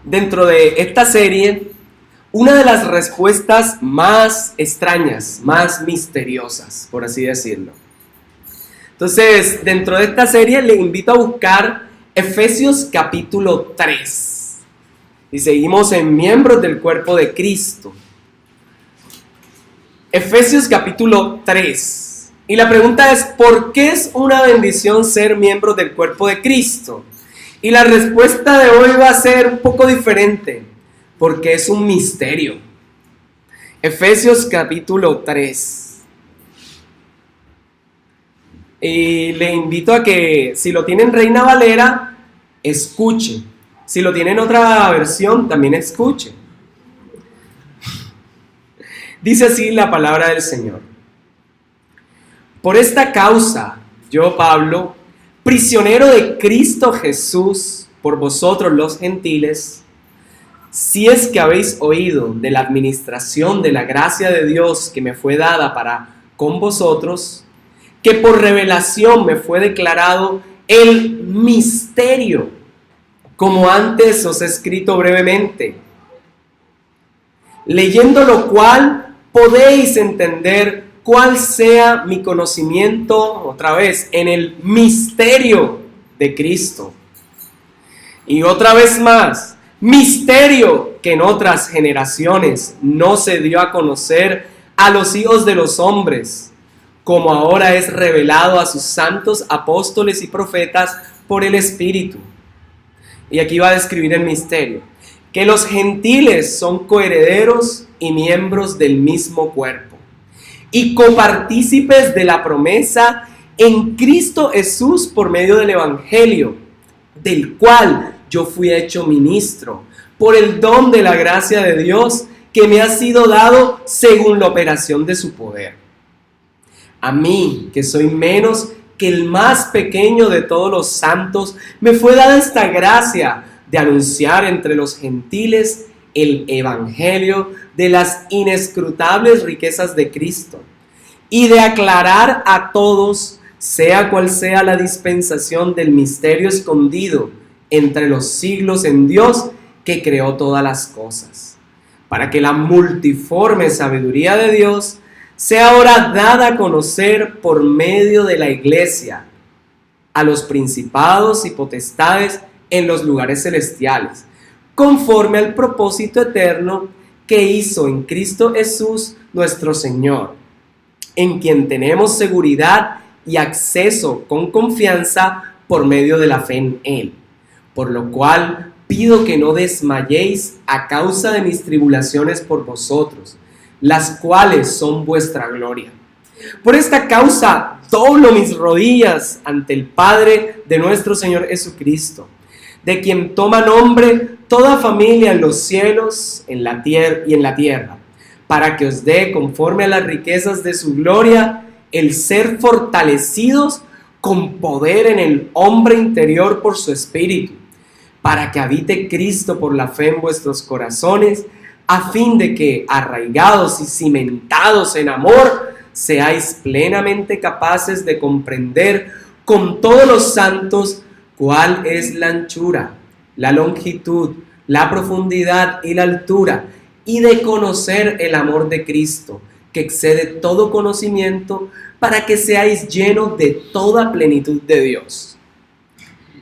dentro de esta serie una de las respuestas más extrañas, más misteriosas, por así decirlo. Entonces, dentro de esta serie le invito a buscar Efesios capítulo 3. Y seguimos en miembros del cuerpo de Cristo. Efesios capítulo 3. Y la pregunta es, ¿por qué es una bendición ser miembros del cuerpo de Cristo? Y la respuesta de hoy va a ser un poco diferente, porque es un misterio. Efesios capítulo 3. Y le invito a que, si lo tienen Reina Valera, escuche. Si lo tienen otra versión, también escuche. Dice así la palabra del Señor. Por esta causa, yo, Pablo, prisionero de Cristo Jesús, por vosotros los gentiles, si es que habéis oído de la administración de la gracia de Dios que me fue dada para con vosotros, que por revelación me fue declarado el misterio, como antes os he escrito brevemente, leyendo lo cual podéis entender cuál sea mi conocimiento, otra vez, en el misterio de Cristo. Y otra vez más, misterio que en otras generaciones no se dio a conocer a los hijos de los hombres, como ahora es revelado a sus santos apóstoles y profetas por el Espíritu. Y aquí va a describir el misterio, que los gentiles son coherederos y miembros del mismo cuerpo, y copartícipes de la promesa en Cristo Jesús por medio del Evangelio, del cual yo fui hecho ministro, por el don de la gracia de Dios que me ha sido dado según la operación de su poder. A mí, que soy menos que el más pequeño de todos los santos, me fue dada esta gracia de anunciar entre los gentiles el evangelio de las inescrutables riquezas de Cristo y de aclarar a todos, sea cual sea la dispensación del misterio escondido entre los siglos en Dios que creó todas las cosas, para que la multiforme sabiduría de Dios sea ahora dada a conocer por medio de la iglesia a los principados y potestades en los lugares celestiales, conforme al propósito eterno que hizo en Cristo Jesús nuestro Señor, en quien tenemos seguridad y acceso con confianza por medio de la fe en Él. Por lo cual pido que no desmayéis a causa de mis tribulaciones por vosotros, las cuales son vuestra gloria. Por esta causa doblo mis rodillas ante el Padre de nuestro Señor Jesucristo, de quien toma nombre toda familia en los cielos en la y en la tierra, para que os dé, conforme a las riquezas de su gloria, el ser fortalecidos con poder en el hombre interior por su Espíritu, para que habite Cristo por la fe en vuestros corazones, a fin de que, arraigados y cimentados en amor, seáis plenamente capaces de comprender con todos los santos cuál es la anchura, la longitud, la profundidad y la altura, y de conocer el amor de Cristo, que excede todo conocimiento, para que seáis llenos de toda plenitud de Dios.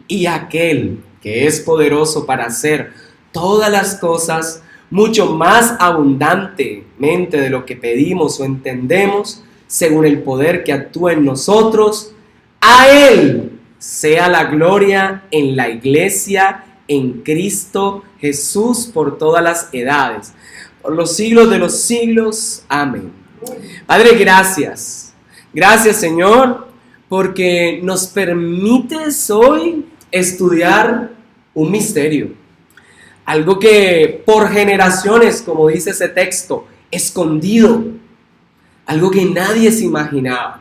Y aquel que es poderoso para hacer todas las cosas mucho más abundantemente de lo que pedimos o entendemos, según el poder que actúa en nosotros, a Él sea la gloria en la iglesia, en Cristo Jesús, por todas las edades, por los siglos de los siglos. Amén. Padre, gracias. Gracias, Señor, porque nos permites hoy estudiar un misterio. Algo que por generaciones, como dice ese texto, escondido. Algo que nadie se imaginaba.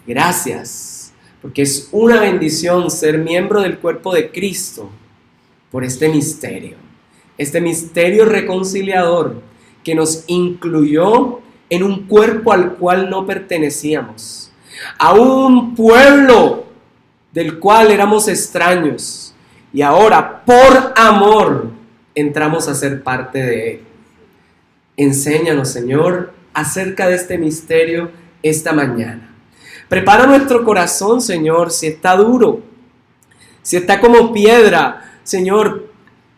Gracias, porque es una bendición ser miembro del cuerpo de Cristo por este misterio reconciliador que nos incluyó en un cuerpo al cual no pertenecíamos, a un pueblo del cual éramos extraños, y ahora por amor entramos a ser parte de Él. Enséñanos, Señor, acerca de este misterio esta mañana. Prepara nuestro corazón, Señor, si está duro, si está como piedra, Señor,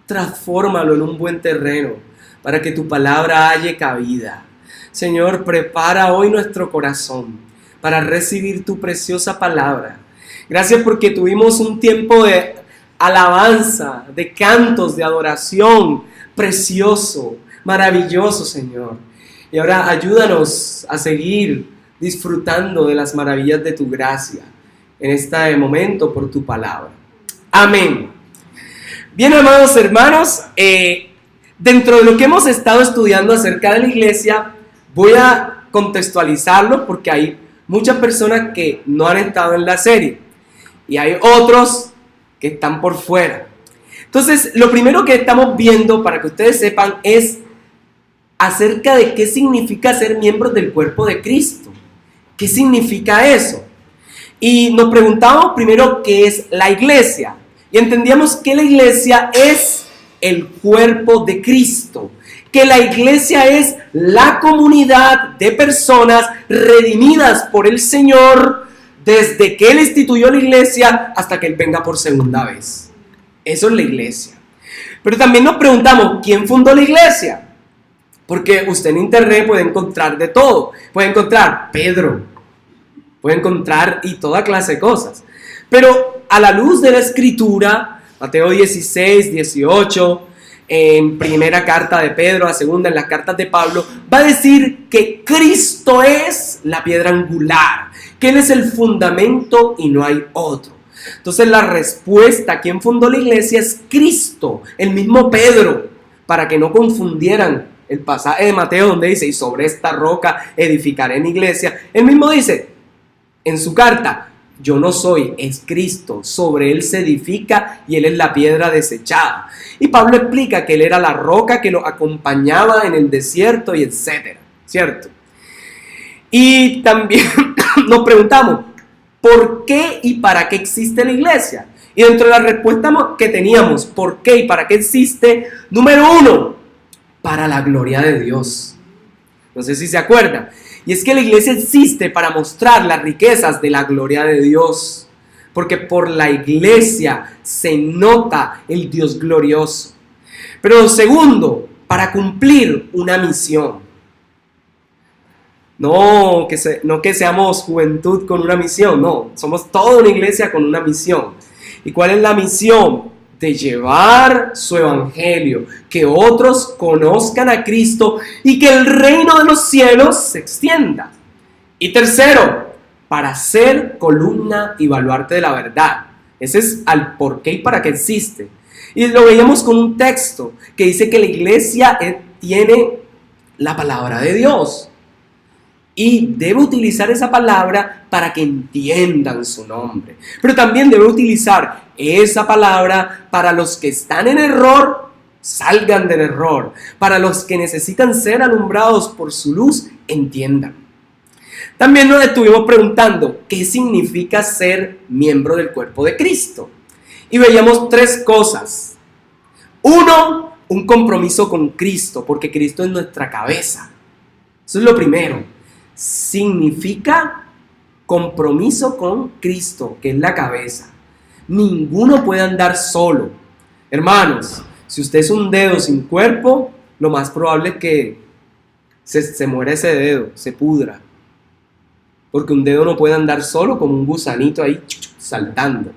transfórmalo en un buen terreno para que tu palabra halle cabida. Señor, prepara hoy nuestro corazón para recibir tu preciosa palabra. Gracias porque tuvimos un tiempo de alabanza, de cantos, de adoración precioso, maravilloso, Señor. Y ahora ayúdanos a seguir disfrutando de las maravillas de tu gracia en este momento por tu palabra. Amén. Bien, amados hermanos, dentro de lo que hemos estado estudiando acerca de la iglesia, voy a contextualizarlo porque hay muchas personas que no han estado en la serie y hay otros que están por fuera. Entonces, lo primero que estamos viendo, para que ustedes sepan, es acerca de qué significa ser miembros del cuerpo de Cristo. ¿Qué significa eso? Y nos preguntamos primero qué es la iglesia. Y entendíamos que la iglesia es el cuerpo de Cristo. Que la iglesia es la comunidad de personas redimidas por el Señor desde que Él instituyó la iglesia hasta que Él venga por segunda vez. Eso es la iglesia. Pero también nos preguntamos, ¿quién fundó la iglesia? Porque usted en internet puede encontrar de todo. Puede encontrar Pedro, puede encontrar y toda clase de cosas. Pero a la luz de la Escritura, Mateo 16, 18, en primera carta de Pedro, la segunda en las cartas de Pablo, va a decir que Cristo es la piedra angular, que Él es el fundamento y no hay otro. Entonces la respuesta a quién fundó la iglesia es Cristo, el mismo Pedro, para que no confundieran el pasaje de Mateo donde dice, y sobre esta roca edificaré mi iglesia. Él mismo dice en su carta, yo no soy, es Cristo, sobre Él se edifica y Él es la piedra desechada. Y Pablo explica que Él era la roca que lo acompañaba en el desierto y etcétera, ¿cierto? Y también nos preguntamos, ¿por qué y para qué existe la iglesia? Y dentro de la respuesta que teníamos, ¿por qué y para qué existe? Número 1, para la gloria de Dios. No sé si se acuerdan. Y es que la iglesia existe para mostrar las riquezas de la gloria de Dios. Porque por la iglesia se nota el Dios glorioso. Pero segundo, para cumplir una misión. No que seamos juventud con una misión, no. Somos toda una iglesia con una misión. ¿Y cuál es la misión? De llevar su evangelio, que otros conozcan a Cristo y que el reino de los cielos se extienda. Y tercero, para ser columna y baluarte de la verdad. Ese es al por qué y para qué existe. Y lo veíamos con un texto que dice que la iglesia tiene la palabra de Dios y debe utilizar esa palabra para que entiendan su nombre. Pero también debe utilizar esa palabra para los que están en error, salgan del error. Para los que necesitan ser alumbrados por su luz, entiendan. También nos estuvimos preguntando qué significa ser miembro del cuerpo de Cristo. Y veíamos 3 cosas. 1, un compromiso con Cristo, porque Cristo es nuestra cabeza. Eso es lo primero. Significa compromiso con Cristo, que es la cabeza. Ninguno puede andar solo. Hermanos, si usted es un dedo sin cuerpo, lo más probable es que se muera ese dedo, se pudra. Porque un dedo no puede andar solo como un gusanito ahí saltando.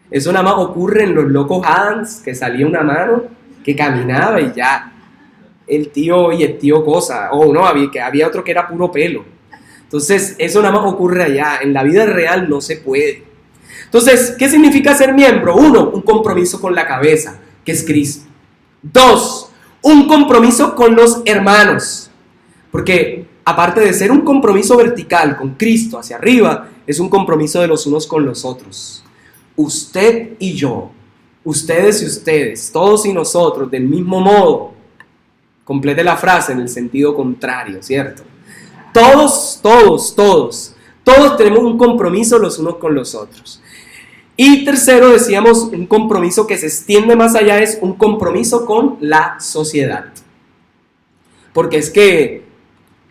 Eso nada más ocurre en los locos Adams, que salía una mano, que caminaba y ya. El tío cosa, no, había otro que era puro pelo. Entonces, eso nada más ocurre allá. En la vida real no se puede. Entonces, ¿qué significa ser miembro? 1, un compromiso con la cabeza, que es Cristo. 2, un compromiso con los hermanos. Porque aparte de ser un compromiso vertical con Cristo hacia arriba, es un compromiso de los unos con los otros. Usted y yo, ustedes y ustedes, todos y nosotros, del mismo modo. Complete la frase en el sentido contrario, ¿cierto? Todos tenemos un compromiso los unos con los otros. Y tercero, decíamos, un compromiso que se extiende más allá es un compromiso con la sociedad. Porque es que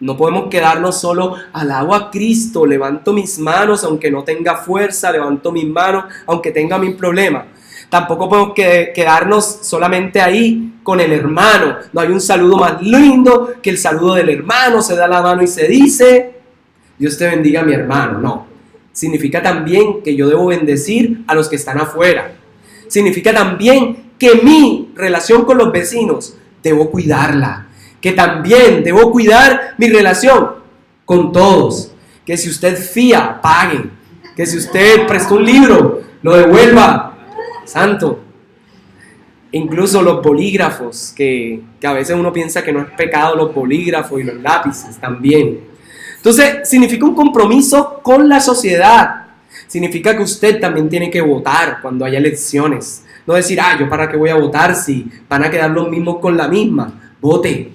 no podemos quedarnos solo, alabo a Cristo, levanto mis manos aunque no tenga fuerza, levanto mis manos aunque tenga mi problema. Tampoco podemos quedarnos solamente ahí con el hermano. No hay un saludo más lindo que el saludo del hermano, se da la mano y se dice, Dios te bendiga mi hermano. No, significa también que yo debo bendecir a los que están afuera. Significa también que mi relación con los vecinos debo cuidarla. Que también debo cuidar mi relación con todos. Que si usted fía, pague. Que si usted prestó un libro, lo devuelva. Santo. Incluso los bolígrafos, que a veces uno piensa que no es pecado, los bolígrafos y los lápices también. Entonces, significa un compromiso con la sociedad. Significa que usted también tiene que votar cuando haya elecciones. No decir, yo para qué voy a votar si van a quedar los mismos con la misma. Vote,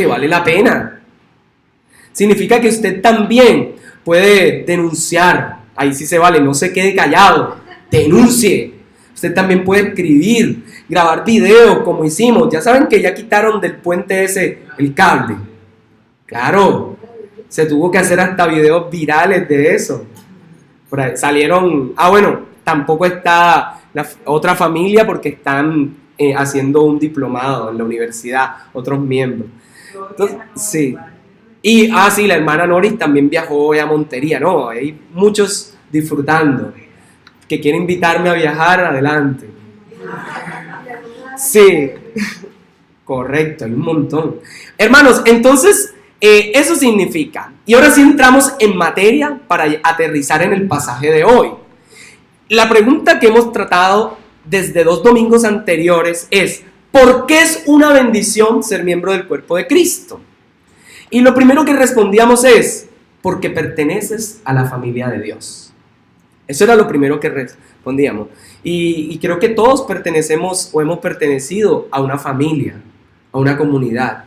vale la pena. Significa que usted también puede denunciar. Ahí sí se vale, no se quede callado. Denuncie. Usted también puede escribir, grabar videos como hicimos. Ya saben que ya quitaron del puente ese el cable. Claro, se tuvo que hacer hasta videos virales de eso. Por ahí salieron, bueno, tampoco está la otra familia porque están haciendo un diplomado en la universidad, otros miembros. Entonces, sí. Y, sí, la hermana Noris también viajó hoy a Montería, ¿no? Hay muchos disfrutando. Que quiere invitarme a viajar, adelante. Sí, correcto, hay un montón. Hermanos, entonces, eso significa. Y ahora sí entramos en materia para aterrizar en el pasaje de hoy. La pregunta que hemos tratado desde 2 domingos anteriores es, ¿por qué es una bendición ser miembro del cuerpo de Cristo? Y lo primero que respondíamos es, porque perteneces a la familia de Dios. Eso era lo primero que respondíamos. Y creo que todos pertenecemos o hemos pertenecido a una familia, a una comunidad.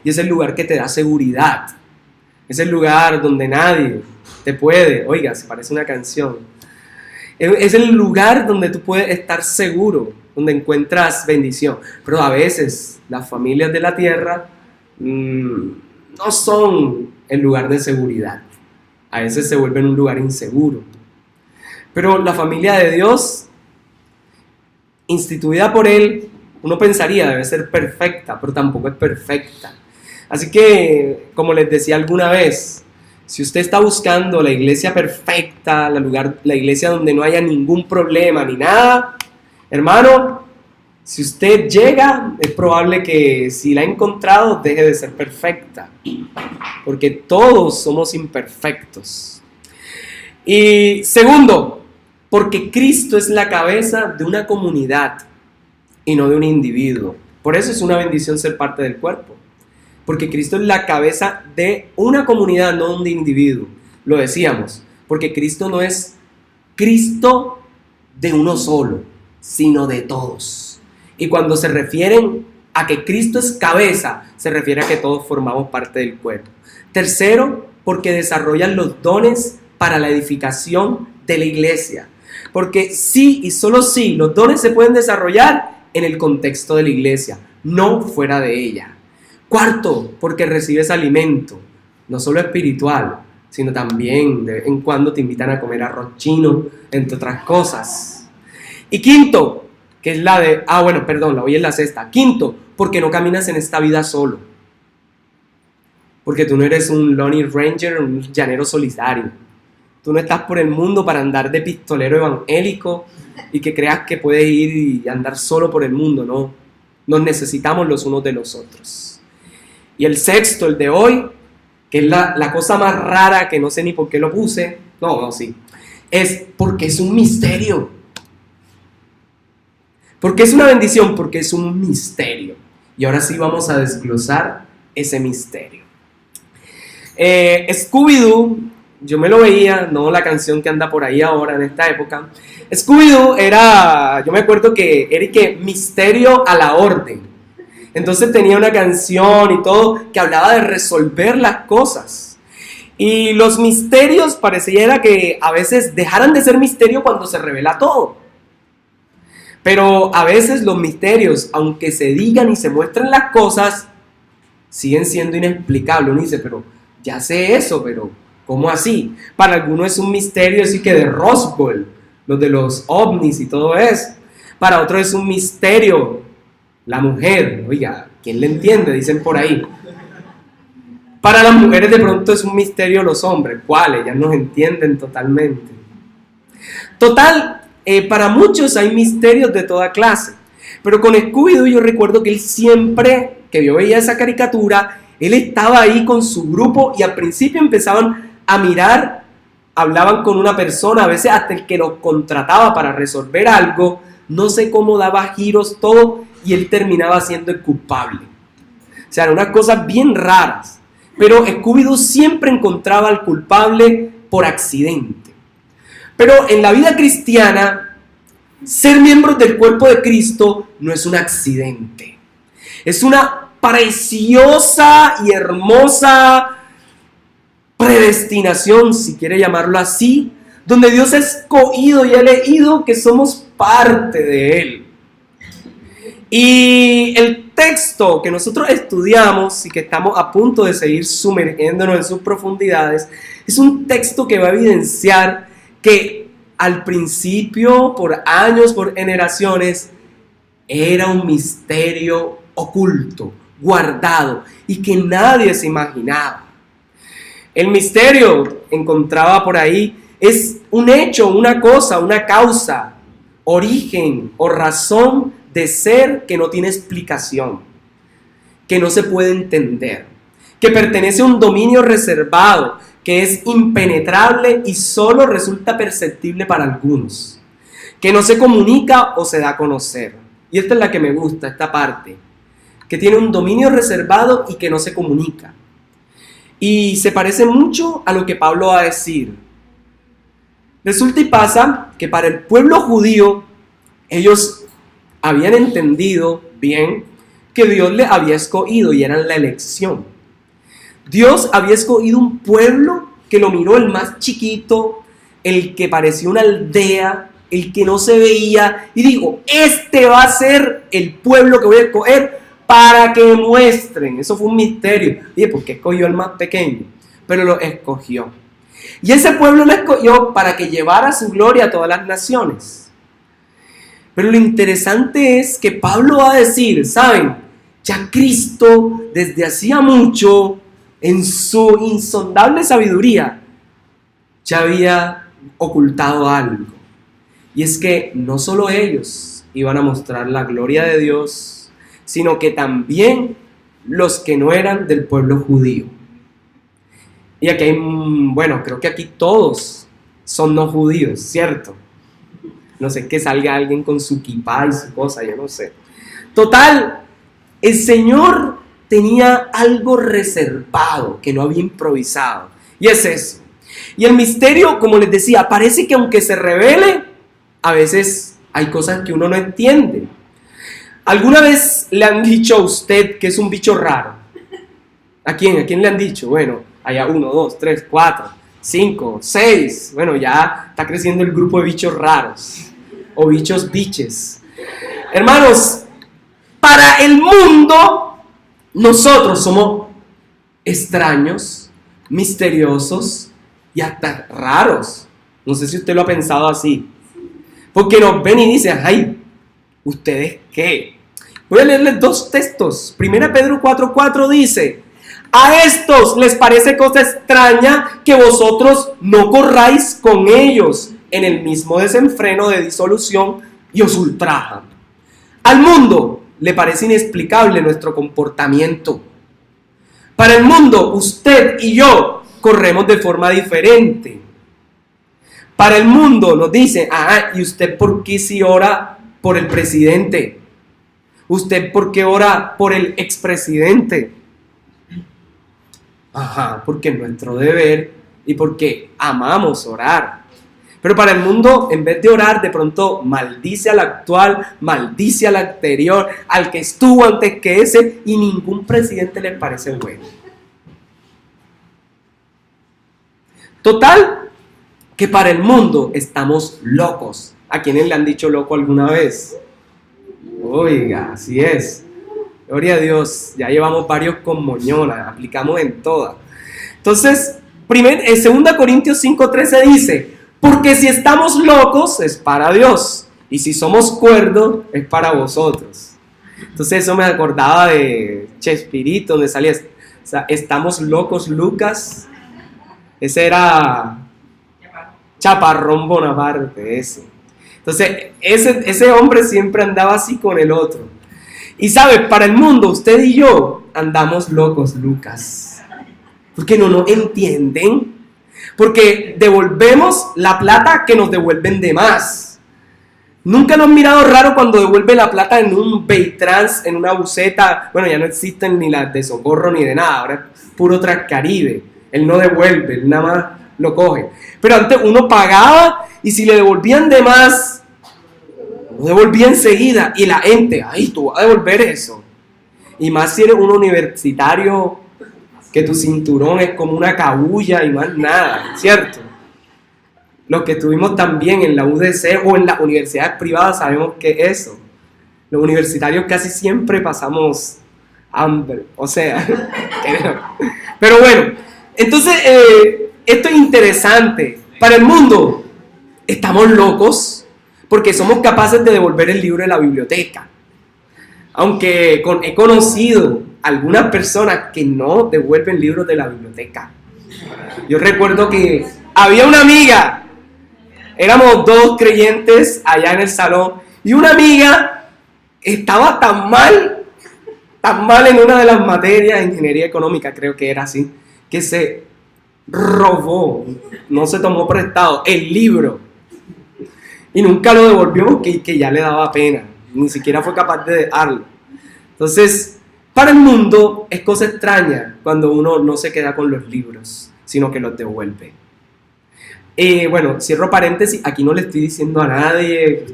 Y es el lugar que te da seguridad. Es el lugar donde nadie te puede, oiga, se parece una canción. Es el lugar donde tú puedes estar seguro, donde encuentras bendición. Pero a veces las familias de la tierra no son el lugar de seguridad. A veces se vuelven un lugar inseguro. Pero la familia de Dios, instituida por Él, uno pensaría debe ser perfecta, pero tampoco es perfecta. Así que, como les decía alguna vez, si usted está buscando la iglesia perfecta, la iglesia donde no haya ningún problema ni nada, hermano, si usted llega, es probable que si la ha encontrado, deje de ser perfecta. Porque todos somos imperfectos. Y segundo, porque Cristo es la cabeza de una comunidad y no de un individuo. Por eso es una bendición ser parte del cuerpo. Porque Cristo es la cabeza de una comunidad, no de un individuo. Lo decíamos, porque Cristo no es Cristo de uno solo, sino de todos. Y cuando se refieren a que Cristo es cabeza, se refiere a que todos formamos parte del cuerpo. Tercero, porque desarrollan los dones para la edificación de la iglesia. Porque sí y solo sí, los dones se pueden desarrollar en el contexto de la iglesia, no fuera de ella. Cuarto, porque recibes alimento, no solo espiritual, sino también de vez en cuando te invitan a comer arroz chino, entre otras cosas. Y quinto, que es la de, la voy en la sexta. Quinto, porque no caminas en esta vida solo. Porque tú no eres un Lone Ranger, un llanero solitario. Tú no estás por el mundo para andar de pistolero evangélico y que creas que puedes ir y andar solo por el mundo, no. Nos necesitamos los unos de los otros. Y el sexto, el de hoy, que es la cosa más rara que no sé ni por qué lo puse, es porque es un misterio. ¿Por qué es una bendición? Porque es un misterio. Y ahora sí vamos a desglosar ese misterio. Scooby-Doo, yo me lo veía, no la canción que anda por ahí ahora en esta época. Scooby-Doo yo me acuerdo que era misterio a la orden. Entonces tenía una canción y todo que hablaba de resolver las cosas. Y los misterios pareciera que a veces dejaran de ser misterio cuando se revela todo. Pero a veces los misterios, aunque se digan y se muestren las cosas, siguen siendo inexplicables. Uno dice, pero ya sé eso, pero ¿cómo así? Para algunos es un misterio así que de Roswell, los de los ovnis y todo eso. Para otros es un misterio la mujer. Oiga, ¿quién le entiende? Dicen por ahí. Para las mujeres de pronto es un misterio los hombres. ¿Cuáles? Ellas nos entienden totalmente. Total, para muchos hay misterios de toda clase. Pero con Scooby-Doo yo recuerdo que él siempre, que yo veía esa caricatura, él estaba ahí con su grupo y al principio empezaban a mirar, hablaban con una persona, a veces hasta el que los contrataba para resolver algo, no sé cómo daba giros todo y él terminaba siendo el culpable. O sea, eran unas cosas bien raras. Pero Scooby-Doo siempre encontraba al culpable por accidente. Pero en la vida cristiana, ser miembros del cuerpo de Cristo no es un accidente. Es una preciosa y hermosa predestinación, si quiere llamarlo así, donde Dios ha escogido y ha elegido que somos parte de Él. Y el texto que nosotros estudiamos y que estamos a punto de seguir sumergiéndonos en sus profundidades, es un texto que va a evidenciar que al principio, por años, por generaciones, era un misterio oculto, guardado y que nadie se imaginaba. El misterio, encontraba por ahí, es un hecho, una cosa, una causa, origen o razón de ser que no tiene explicación, que no se puede entender, que pertenece a un dominio reservado, que es impenetrable y solo resulta perceptible para algunos, que no se comunica o se da a conocer. Y esta es la que me gusta, esta parte, que tiene un dominio reservado y que no se comunica. Y se parece mucho a lo que Pablo va a decir. Resulta y pasa que para el pueblo judío, ellos habían entendido bien que Dios les había escogido y eran la elección. Dios había escogido un pueblo que lo miró el más chiquito, el que parecía una aldea, el que no se veía, y dijo, este va a ser el pueblo que voy a escoger para que muestren. Eso fue un misterio. Dije, ¿por qué escogió al más pequeño? Pero lo escogió. Y ese pueblo lo escogió para que llevara su gloria a todas las naciones. Pero lo interesante es que Pablo va a decir, ¿saben? Ya Cristo desde hacía mucho, en su insondable sabiduría, ya había ocultado algo. Y es que no solo ellos iban a mostrar la gloria de Dios, sino que también los que no eran del pueblo judío. Y aquí hay, bueno, creo que aquí todos son no judíos, ¿cierto? No sé, que salga alguien con su kipá y su cosa, yo no sé. Total, el Señor tenía algo reservado que no había improvisado. Y es eso. Y el misterio, como les decía, parece que aunque se revele, a veces hay cosas que uno no entiende. ¿Alguna vez le han dicho a usted que es un bicho raro? ¿A quién? ¿A quién le han dicho? Bueno, allá 1, 2, 3, 4, 5, 6. Bueno, ya está creciendo el grupo de bichos raros. O bichos biches. Hermanos, para el mundo, nosotros somos extraños, misteriosos y hasta raros. No sé si usted lo ha pensado así. Porque nos ven y dicen, ay, ¿ustedes qué? Voy a leerles 2 textos. 1 Pedro 4:4 dice, a estos les parece cosa extraña que vosotros no corráis con ellos en el mismo desenfreno de disolución y os ultrajan. Al mundo le parece inexplicable nuestro comportamiento. Para el mundo, usted y yo corremos de forma diferente. Para el mundo nos dice, ¿y usted por qué si ora por el presidente? ¿Usted por qué ora por el expresidente? Porque es nuestro deber y porque amamos orar. Pero para el mundo, en vez de orar, de pronto maldice al actual, maldice al anterior, al que estuvo antes que ese, y ningún presidente les parece bueno. Total, que para el mundo estamos locos. ¿A quiénes le han dicho loco alguna vez? Oiga, así es. Gloria a Dios, ya llevamos varios con moñona, aplicamos en todas. Entonces, en 2 Corintios 5:13 dice, porque si estamos locos es para Dios, y si somos cuerdos es para vosotros. Entonces eso me acordaba de Chespirito, donde salía, o sea, estamos locos Lucas, ese era Chaparrón Bonaparte, ese. Entonces ese hombre siempre andaba así con el otro. Y sabe, para el mundo, usted y yo andamos locos Lucas, porque no nos entienden, porque devolvemos la plata que nos devuelven de más. Nunca nos han mirado raro cuando devuelve la plata en un Baytrans, en una buseta. Bueno, ya no existen ni las de Socorro ni de nada, ahora es puro Transcaribe. Él no devuelve, él nada más lo coge. Pero antes uno pagaba y si le devolvían de más, lo devolvía enseguida. Y la gente, ay, tú vas a devolver eso. Y más si eres un universitario que tu cinturón es como una cabulla y más nada, ¿cierto? Los que estuvimos también en la UDC o en las universidades privadas sabemos que eso. Los universitarios casi siempre pasamos hambre, o sea, pero bueno, entonces esto es interesante. Para el mundo estamos locos porque somos capaces de devolver el libro de la biblioteca. Aunque he conocido algunas personas que no devuelven libros de la biblioteca. Yo recuerdo que había una amiga, éramos 2 creyentes allá en el salón, y una amiga estaba tan mal en una de las materias, ingeniería económica creo que era así, que se robó, no se tomó prestado el libro y nunca lo devolvió porque que ya le daba pena, ni siquiera fue capaz de dejarlo. Entonces, para el mundo es cosa extraña cuando uno no se queda con los libros, sino que los devuelve. Bueno, cierro paréntesis, aquí no le estoy diciendo a nadie,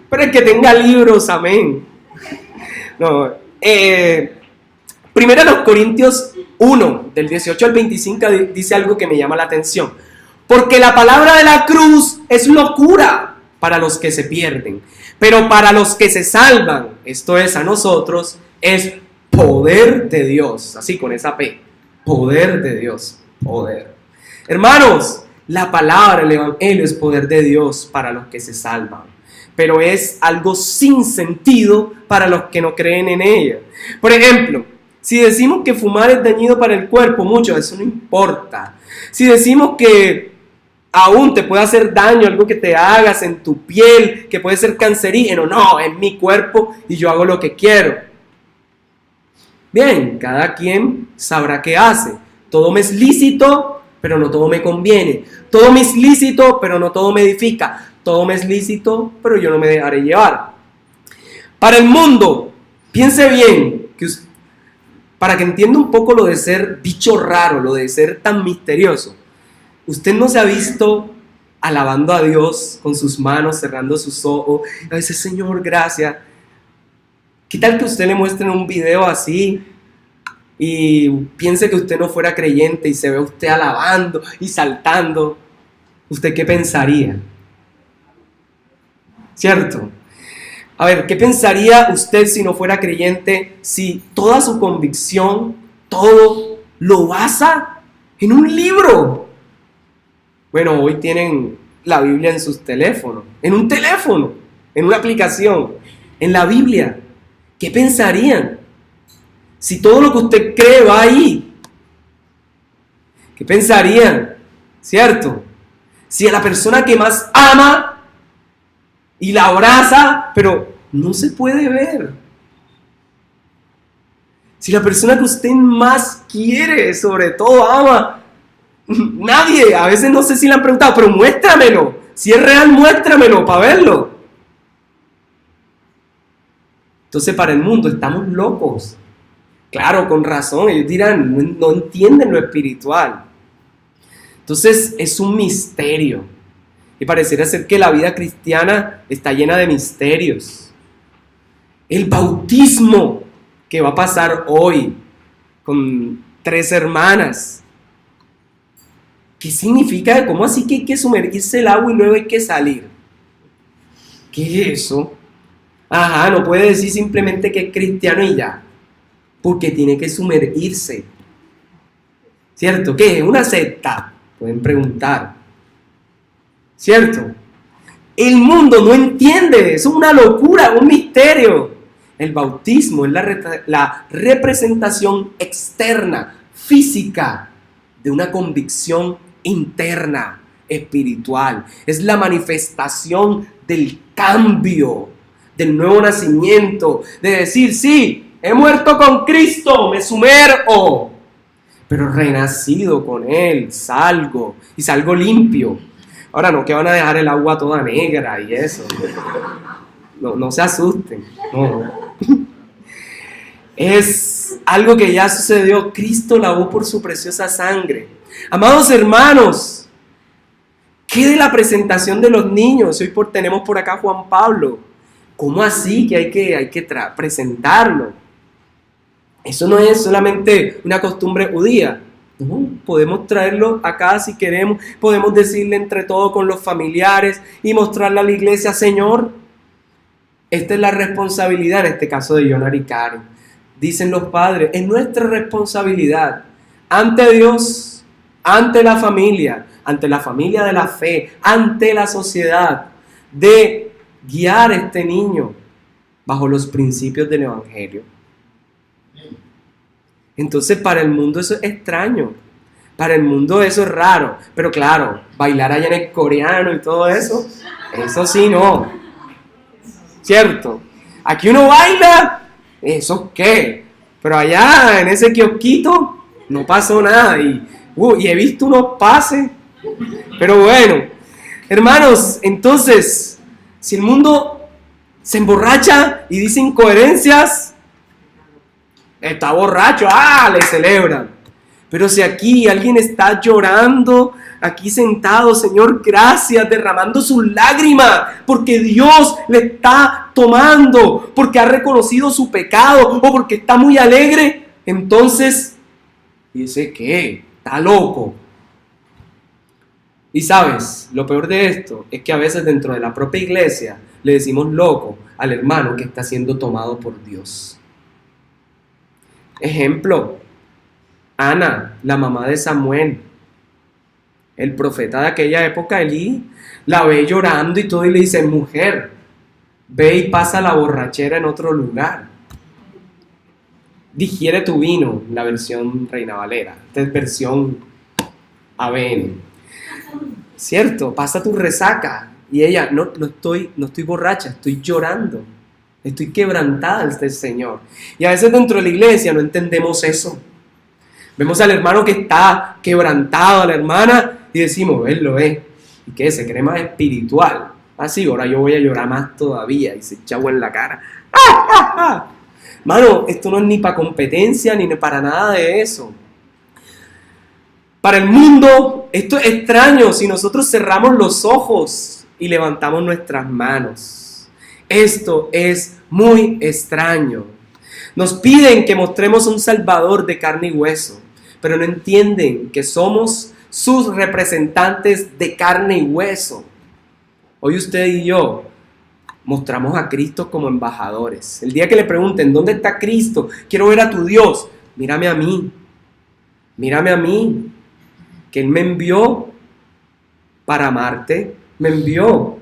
pero el que tenga libros, amén. No, 1 Corintios 1, del 18 al 25, dice algo que me llama la atención. Porque la palabra de la cruz es locura para los que se pierden, pero para los que se salvan, esto es a nosotros, es poder de Dios. Así con esa P, poder de Dios, poder. Hermanos, la palabra, el evangelio es poder de Dios para los que se salvan, pero es algo sin sentido para los que no creen en ella. Por ejemplo, si decimos que fumar es dañino para el cuerpo, mucho, eso no importa. Si decimos que aún te puede hacer daño algo que te hagas en tu piel, que puede ser cancerígeno, no, es mi cuerpo y yo hago lo que quiero. Bien, cada quien sabrá qué hace. Todo me es lícito, pero no todo me conviene. Todo me es lícito, pero no todo me edifica. Todo me es lícito, pero yo no me dejaré llevar. Para el mundo, piense bien, para que entienda un poco lo de ser bicho raro, lo de ser tan misterioso. Usted no se ha visto alabando a Dios con sus manos, cerrando sus ojos. A veces, Señor, gracias. ¿Qué tal que usted le muestre un video así y piense que usted no fuera creyente y se ve usted alabando y saltando? ¿Usted qué pensaría? ¿Cierto? A ver, ¿qué pensaría usted si no fuera creyente, si toda su convicción, todo lo basa en un libro? Bueno, hoy tienen la Biblia en sus teléfonos, en un teléfono, en una aplicación, en la Biblia. ¿Qué pensarían si todo lo que usted cree va ahí? ¿Qué pensarían? ¿Cierto? Si a la persona que más ama y la abraza, pero no se puede ver. Si la persona que usted más quiere, sobre todo ama, nadie, a veces no sé si le han preguntado, pero muéstramelo. Si es real, muéstramelo para verlo. Entonces, para el mundo estamos locos. Claro, con razón, ellos dirán, no entienden lo espiritual. Entonces, es un misterio. Y pareciera ser que la vida cristiana está llena de misterios. El bautismo que va a pasar hoy con 3 hermanas. ¿Qué significa? ¿Cómo así que hay que sumergirse el agua y luego hay que salir? ¿Qué es eso? Ajá, no puede decir simplemente que es cristiano y ya, porque tiene que sumergirse. ¿Cierto? ¿Qué es? ¿Una secta? Pueden preguntar. ¿Cierto? El mundo no entiende, es una locura, un misterio. El bautismo es la representación externa, física, de una convicción interna, espiritual. Es la manifestación del cambio, del nuevo nacimiento, de decir, sí, he muerto con Cristo, me sumerjo, pero renacido con Él, salgo, y salgo limpio. Ahora no que van a dejar el agua toda negra y eso. No se asusten. No. Es algo que ya sucedió. Cristo lavó por su preciosa sangre. Amados hermanos, ¿qué de la presentación de los niños? Hoy tenemos por acá Juan Pablo. ¿Cómo así que hay que presentarlo? Eso no es solamente una costumbre judía. No, podemos traerlo acá si queremos, podemos decirle entre todos con los familiares y mostrarle a la iglesia, Señor, esta es la responsabilidad, en este caso de Jonar y Karen. Dicen los padres, es nuestra responsabilidad ante Dios, ante la familia de la fe, ante la sociedad, de guiar a este niño bajo los principios del Evangelio. Entonces para el mundo eso es extraño, para el mundo eso es raro, pero claro, bailar allá en el coreano y todo eso sí no, ¿cierto? Aquí uno baila, ¿eso qué? Pero allá en ese kiosquito no pasó nada y he visto unos pases, pero bueno, hermanos, entonces, si el mundo se emborracha y dice incoherencias, está borracho, le celebran. Pero si aquí alguien está llorando, aquí sentado, Señor, gracias, derramando sus lágrimas, porque Dios le está tomando, porque ha reconocido su pecado, o porque está muy alegre, entonces, dice que está loco. Y sabes, lo peor de esto es que a veces dentro de la propia iglesia le decimos loco al hermano que está siendo tomado por Dios. Ejemplo, Ana, la mamá de Samuel, el profeta de aquella época, Elí, la ve llorando y todo y le dice, mujer, ve y pasa la borrachera en otro lugar. Digiere tu vino, la versión Reina Valera, esta es versión ABN. ¿Cierto? Pasa tu resaca. Y ella, no estoy borracha, estoy llorando. Estoy quebrantada ante el Señor. Y a veces dentro de la iglesia no entendemos eso. Vemos al hermano que está quebrantado, a la hermana, y decimos, él lo ve. ¿Y qué? Se cree más espiritual. Así, ahora yo voy a llorar más todavía. Y se echa agua en la cara. ¡Ah, ah, ah! Mano, esto no es ni para competencia, ni para nada de eso. Para el mundo, esto es extraño si nosotros cerramos los ojos y levantamos nuestras manos. Esto es muy extraño. Nos piden que mostremos un Salvador de carne y hueso, pero no entienden que somos sus representantes de carne y hueso. Hoy usted y yo mostramos a Cristo como embajadores. El día que le pregunten, ¿dónde está Cristo? Quiero ver a tu Dios. Mírame a mí, que Él me envió para amarte, me envió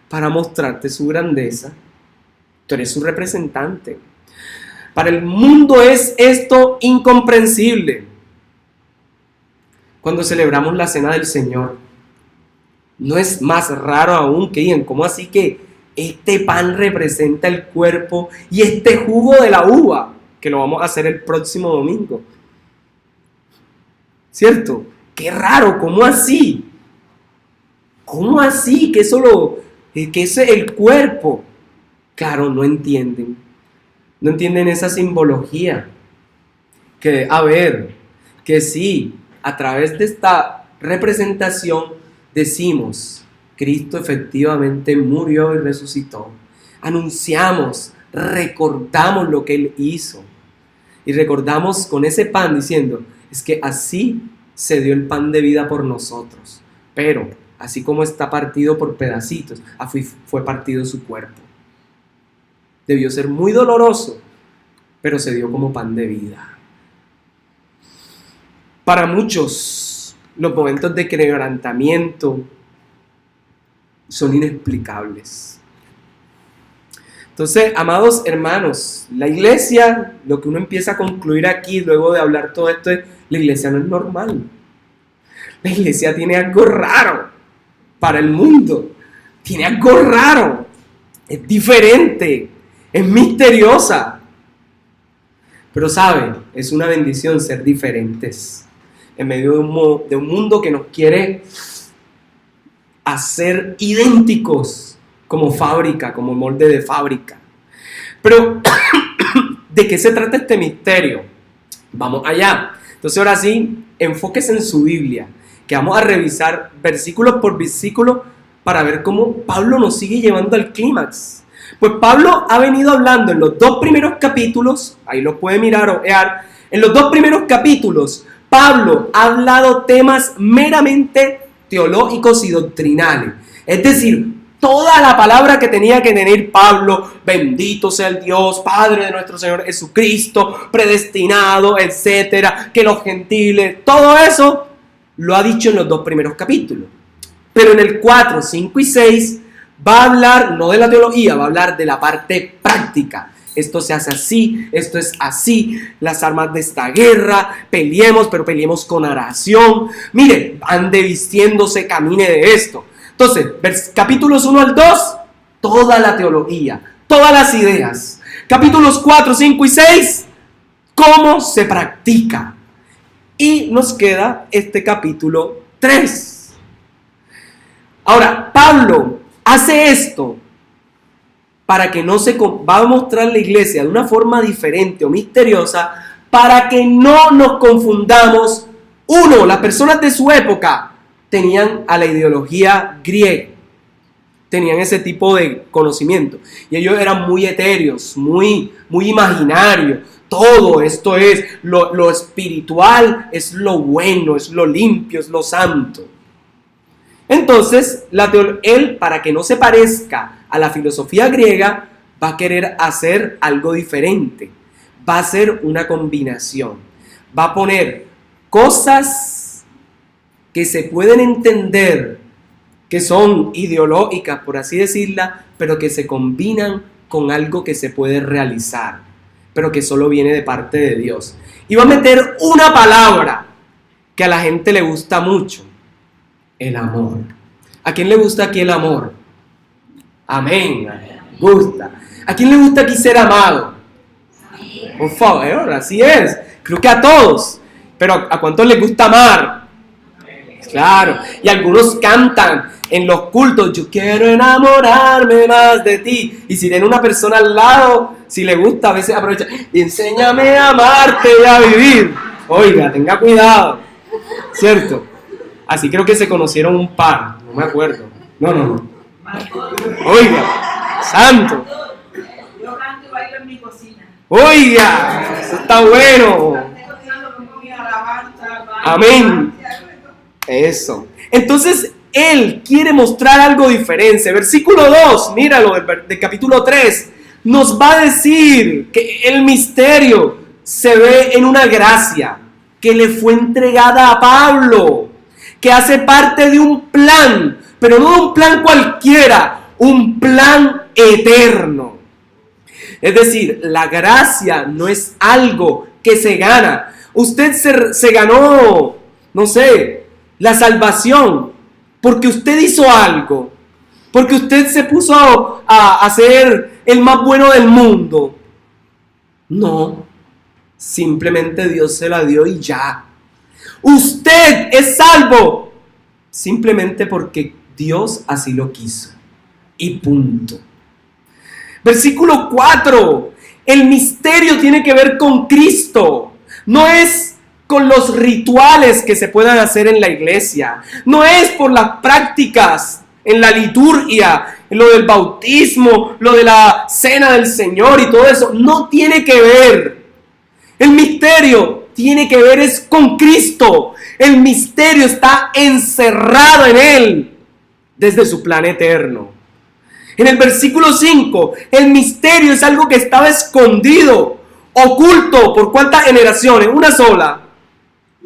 para mostrarte su grandeza. Tú eres su representante. Para el mundo es esto incomprensible. Cuando celebramos la cena del Señor, no es más raro aún que digan, ¿cómo así que este pan representa el cuerpo y este jugo de la uva? Que lo vamos a hacer el próximo domingo. ¿Cierto? Qué raro, ¿cómo así? ¿Cómo así? Que ese es el cuerpo. Claro, no entienden. No entienden esa simbología. Que, a ver, que sí, a través de esta representación decimos, Cristo efectivamente murió y resucitó. Anunciamos, recordamos lo que Él hizo. Y recordamos con ese pan diciendo, es que así se dio el pan de vida por nosotros. Pero, así como está partido por pedacitos, así fue partido su cuerpo. Debió ser muy doloroso, pero se dio como pan de vida. Para muchos, los momentos de quebrantamiento son inexplicables. Entonces, amados hermanos, la iglesia, lo que uno empieza a concluir aquí, luego de hablar todo esto, es: la iglesia no es normal. La iglesia tiene algo raro para el mundo. Tiene algo raro. Es diferente. Es misteriosa. Pero saben, es una bendición ser diferentes. En medio de un mundo que nos quiere hacer idénticos como fábrica, como molde de fábrica. Pero, ¿de qué se trata este misterio? Vamos allá. Entonces ahora sí, enfóquese en su Biblia, que vamos a revisar versículo por versículo para ver cómo Pablo nos sigue llevando al clímax. Pues Pablo ha venido hablando en los 2 primeros capítulos, ahí lo puede mirar o ver, en los 2 primeros capítulos, Pablo ha hablado temas meramente teológicos y doctrinales. Es decir, toda la palabra que tenía que tener Pablo: bendito sea el Dios, Padre de nuestro Señor Jesucristo, predestinado, etcétera, que los gentiles, todo eso lo ha dicho en los 2 primeros capítulos. Pero en el 4, 5 y 6 va a hablar no de la teología, va a hablar de la parte práctica. Esto se hace así, esto es así, las armas de esta guerra, peleemos, pero peleemos con oración. Mire, ande vistiéndose, camine de esto. Entonces, capítulos 1 al 2, toda la teología, todas las ideas. Capítulos 4, 5 y 6, cómo se practica. Y nos queda este capítulo 3. Ahora, Pablo hace esto para que no se... va a mostrar la iglesia de una forma diferente o misteriosa, para que no nos confundamos. Uno, las personas de su época tenían a la ideología griega, tenían ese tipo de conocimiento, y ellos eran muy etéreos, muy imaginarios. Todo esto es lo espiritual, es lo bueno, es lo limpio, es lo santo. Entonces, él, para que no se parezca a la filosofía griega, va a querer hacer algo diferente. Va a hacer una combinación. Va a poner cosas que se pueden entender, que son ideológicas, por así decirla, pero que se combinan con algo que se puede realizar, pero que solo viene de parte de Dios. Y va a meter una palabra que a la gente le gusta mucho: el amor. ¿A quién le gusta aquí el amor? Amén. Gusta. ¿A quién le gusta aquí ser amado? Por favor, así es. Creo que a todos. Pero ¿a cuántos les gusta amar? Claro. Y algunos cantan en los cultos: yo quiero enamorarme más de ti. Y si tiene una persona al lado, si le gusta, a veces aprovecha: enséñame a amarte y a vivir. Oiga, tenga cuidado. ¿Cierto? Así creo que se conocieron un par. No me acuerdo. No. Oiga, santo. Yo canto y bailo en mi cocina. Oiga, eso está bueno. Amén. Eso. Entonces, él quiere mostrar algo diferente. Versículo 2, míralo, del capítulo 3, nos va a decir que el misterio se ve en una gracia que le fue entregada a Pablo, que hace parte de un plan, pero no un plan cualquiera, un plan eterno. Es decir, la gracia no es algo que se gana. Usted se ganó, no sé, la salvación porque usted hizo algo, porque usted se puso a ser el más bueno del mundo. No, simplemente Dios se la dio y ya. Usted es salvo simplemente porque Dios así lo quiso. Y punto. Versículo 4. El misterio tiene que ver con Cristo. No es con los rituales que se puedan hacer en la iglesia. No es por las prácticas en la liturgia, en lo del bautismo, lo de la cena del Señor y todo eso. No tiene que ver. El misterio tiene que ver es con Cristo. El misterio está encerrado en Él desde su plan eterno. En el versículo 5, el misterio es algo que estaba escondido, oculto, ¿por cuántas generaciones? Una sola.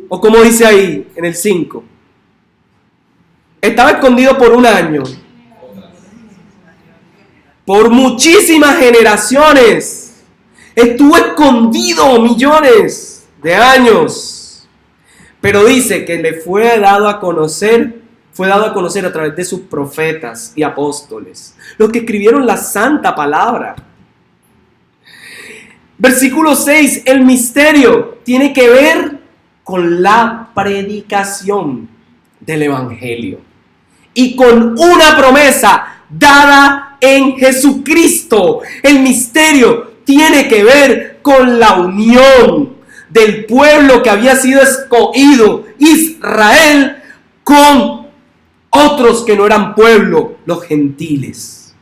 O como dice ahí en el 5. Estaba escondido por un año. Por muchísimas generaciones. Estuvo escondido millones de años. Pero dice que le fue dado a conocer a través de sus profetas y apóstoles, los que escribieron la santa palabra. Versículo 6, el misterio tiene que ver con la predicación del evangelio y con una promesa dada en Jesucristo. El misterio tiene que ver con la unión del pueblo que había sido escogido, Israel, con otros que no eran pueblo, los gentiles.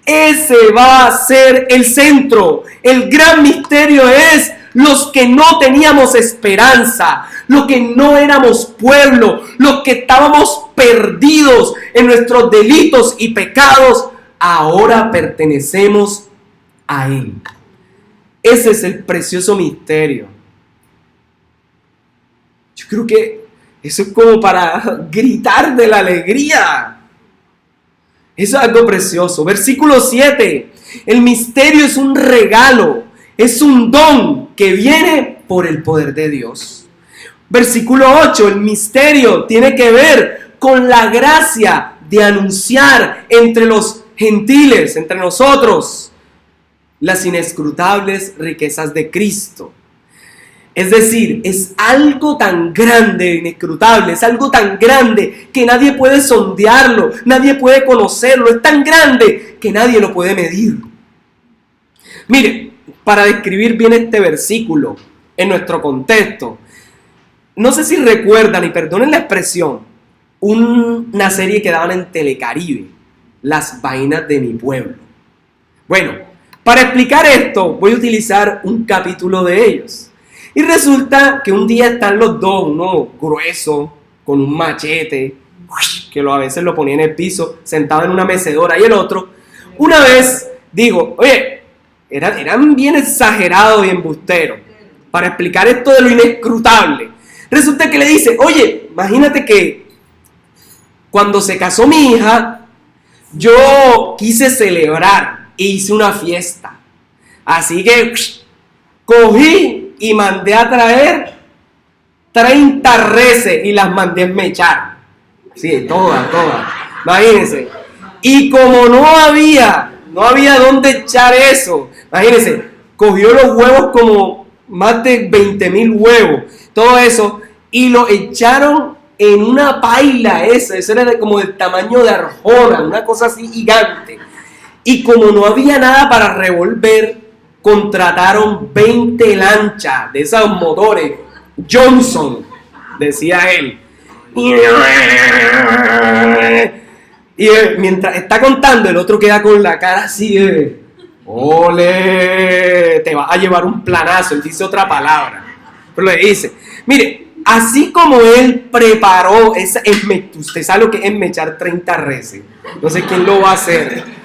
Ese va a ser el centro. El gran misterio es los que no teníamos esperanza, los que no éramos pueblo, los que estábamos perdidos en nuestros delitos y pecados, ahora pertenecemos a Él. Ese es el precioso misterio. Yo creo que eso es como para gritar de la alegría. Eso es algo precioso. Versículo 7. El misterio es un regalo, es un don que viene por el poder de Dios. Versículo 8. El misterio tiene que ver con la gracia de anunciar entre los gentiles, entre nosotros, las inescrutables riquezas de Cristo. Es decir, es algo tan grande, inescrutable, es algo tan grande que nadie puede sondearlo, nadie puede conocerlo, es tan grande que nadie lo puede medir. Mire, para describir bien este versículo en nuestro contexto, no sé si recuerdan, y perdonen la expresión, una serie que daban en Telecaribe, Las Vainas de mi Pueblo. Bueno, para explicar esto voy a utilizar un capítulo de ellos. Y resulta que un día están los dos, uno grueso, con un machete, que a veces lo ponía en el piso, sentado en una mecedora, y el otro, una vez, digo, oye, eran bien exagerados y embusteros, para explicar esto de lo inescrutable. Resulta que le dice, oye, imagínate que cuando se casó mi hija, yo quise celebrar e hice una fiesta. Así que cogí y mandé a traer 30 reses y las mandé a mechar. Sí, todas. Imagínense. Y como no había dónde echar eso, imagínense, cogió los huevos como más de 20,000 huevos, todo eso, y lo echaron en una paila eso era como del tamaño de Arjona, una cosa así gigante. Y como no había nada para revolver, contrataron 20 lanchas de esos motores Johnson, decía él. Y mientras está contando, el otro queda con la cara así de ¡ole! Te vas a llevar un planazo. Él dice otra palabra, pero le dice, mire, así como él preparó usted sabe lo que es enmechar 30 reses, no sé quién lo va a hacer.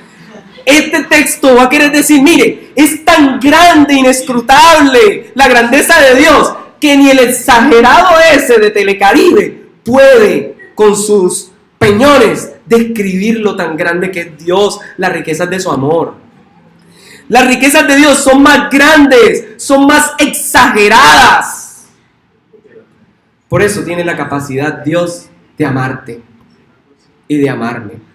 Este texto va a querer decir, mire, es tan grande, inescrutable la grandeza de Dios, que ni el exagerado ese de Telecaribe puede, con sus peñones, describir lo tan grande que es Dios, las riquezas de su amor. Las riquezas de Dios son más grandes, son más exageradas. Por eso tiene la capacidad Dios de amarte y de amarme.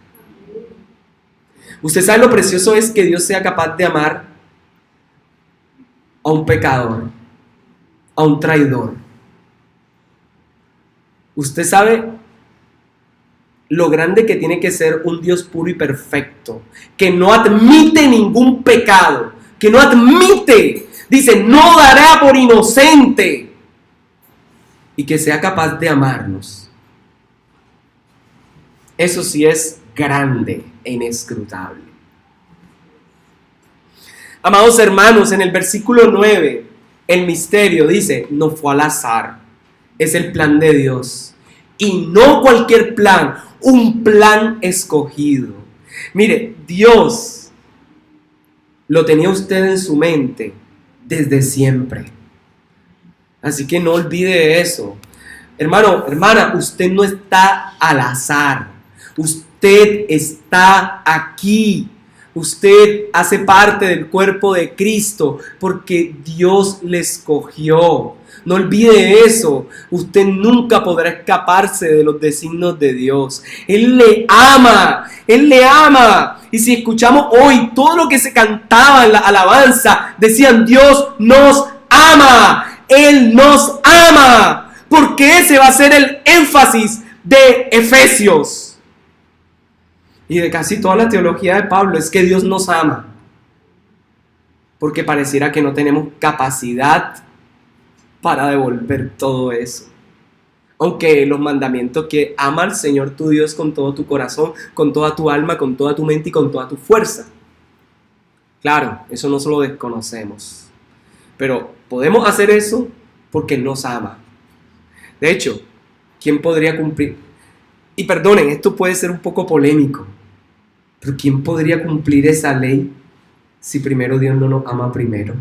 Usted sabe lo precioso es que Dios sea capaz de amar a un pecador, a un traidor. Usted sabe lo grande que tiene que ser un Dios puro y perfecto, que no admite ningún pecado, que no admite, dice, no dará por inocente, y que sea capaz de amarnos. Eso sí es grande e inescrutable. Amados hermanos, en el versículo 9 El misterio, dice, no fue al azar. Es el plan de Dios. Y no cualquier plan, un plan escogido. Mire, Dios lo tenía usted en su mente desde siempre. Así que no olvide eso. Hermano, hermana, usted no está al azar. Usted está aquí. Usted hace parte del cuerpo de Cristo porque Dios le escogió. No olvide eso. Usted nunca podrá escaparse de los designios de Dios. Él le ama. Él le ama. Y si escuchamos hoy todo lo que se cantaba en la alabanza, decían: Dios nos ama. Él nos ama. Porque ese va a ser el énfasis de Efesios. Y de casi toda la teología de Pablo es que Dios nos ama. Porque pareciera que no tenemos capacidad para devolver todo eso. Aunque los mandamientos que ama al Señor tu Dios con todo tu corazón, con toda tu alma, con toda tu mente y con toda tu fuerza. Claro, eso no lo desconocemos. Pero podemos hacer eso porque Él nos ama. De hecho, ¿quién podría cumplir? Y perdonen, esto puede ser un poco polémico, pero ¿quién podría cumplir esa ley si primero Dios no nos ama primero?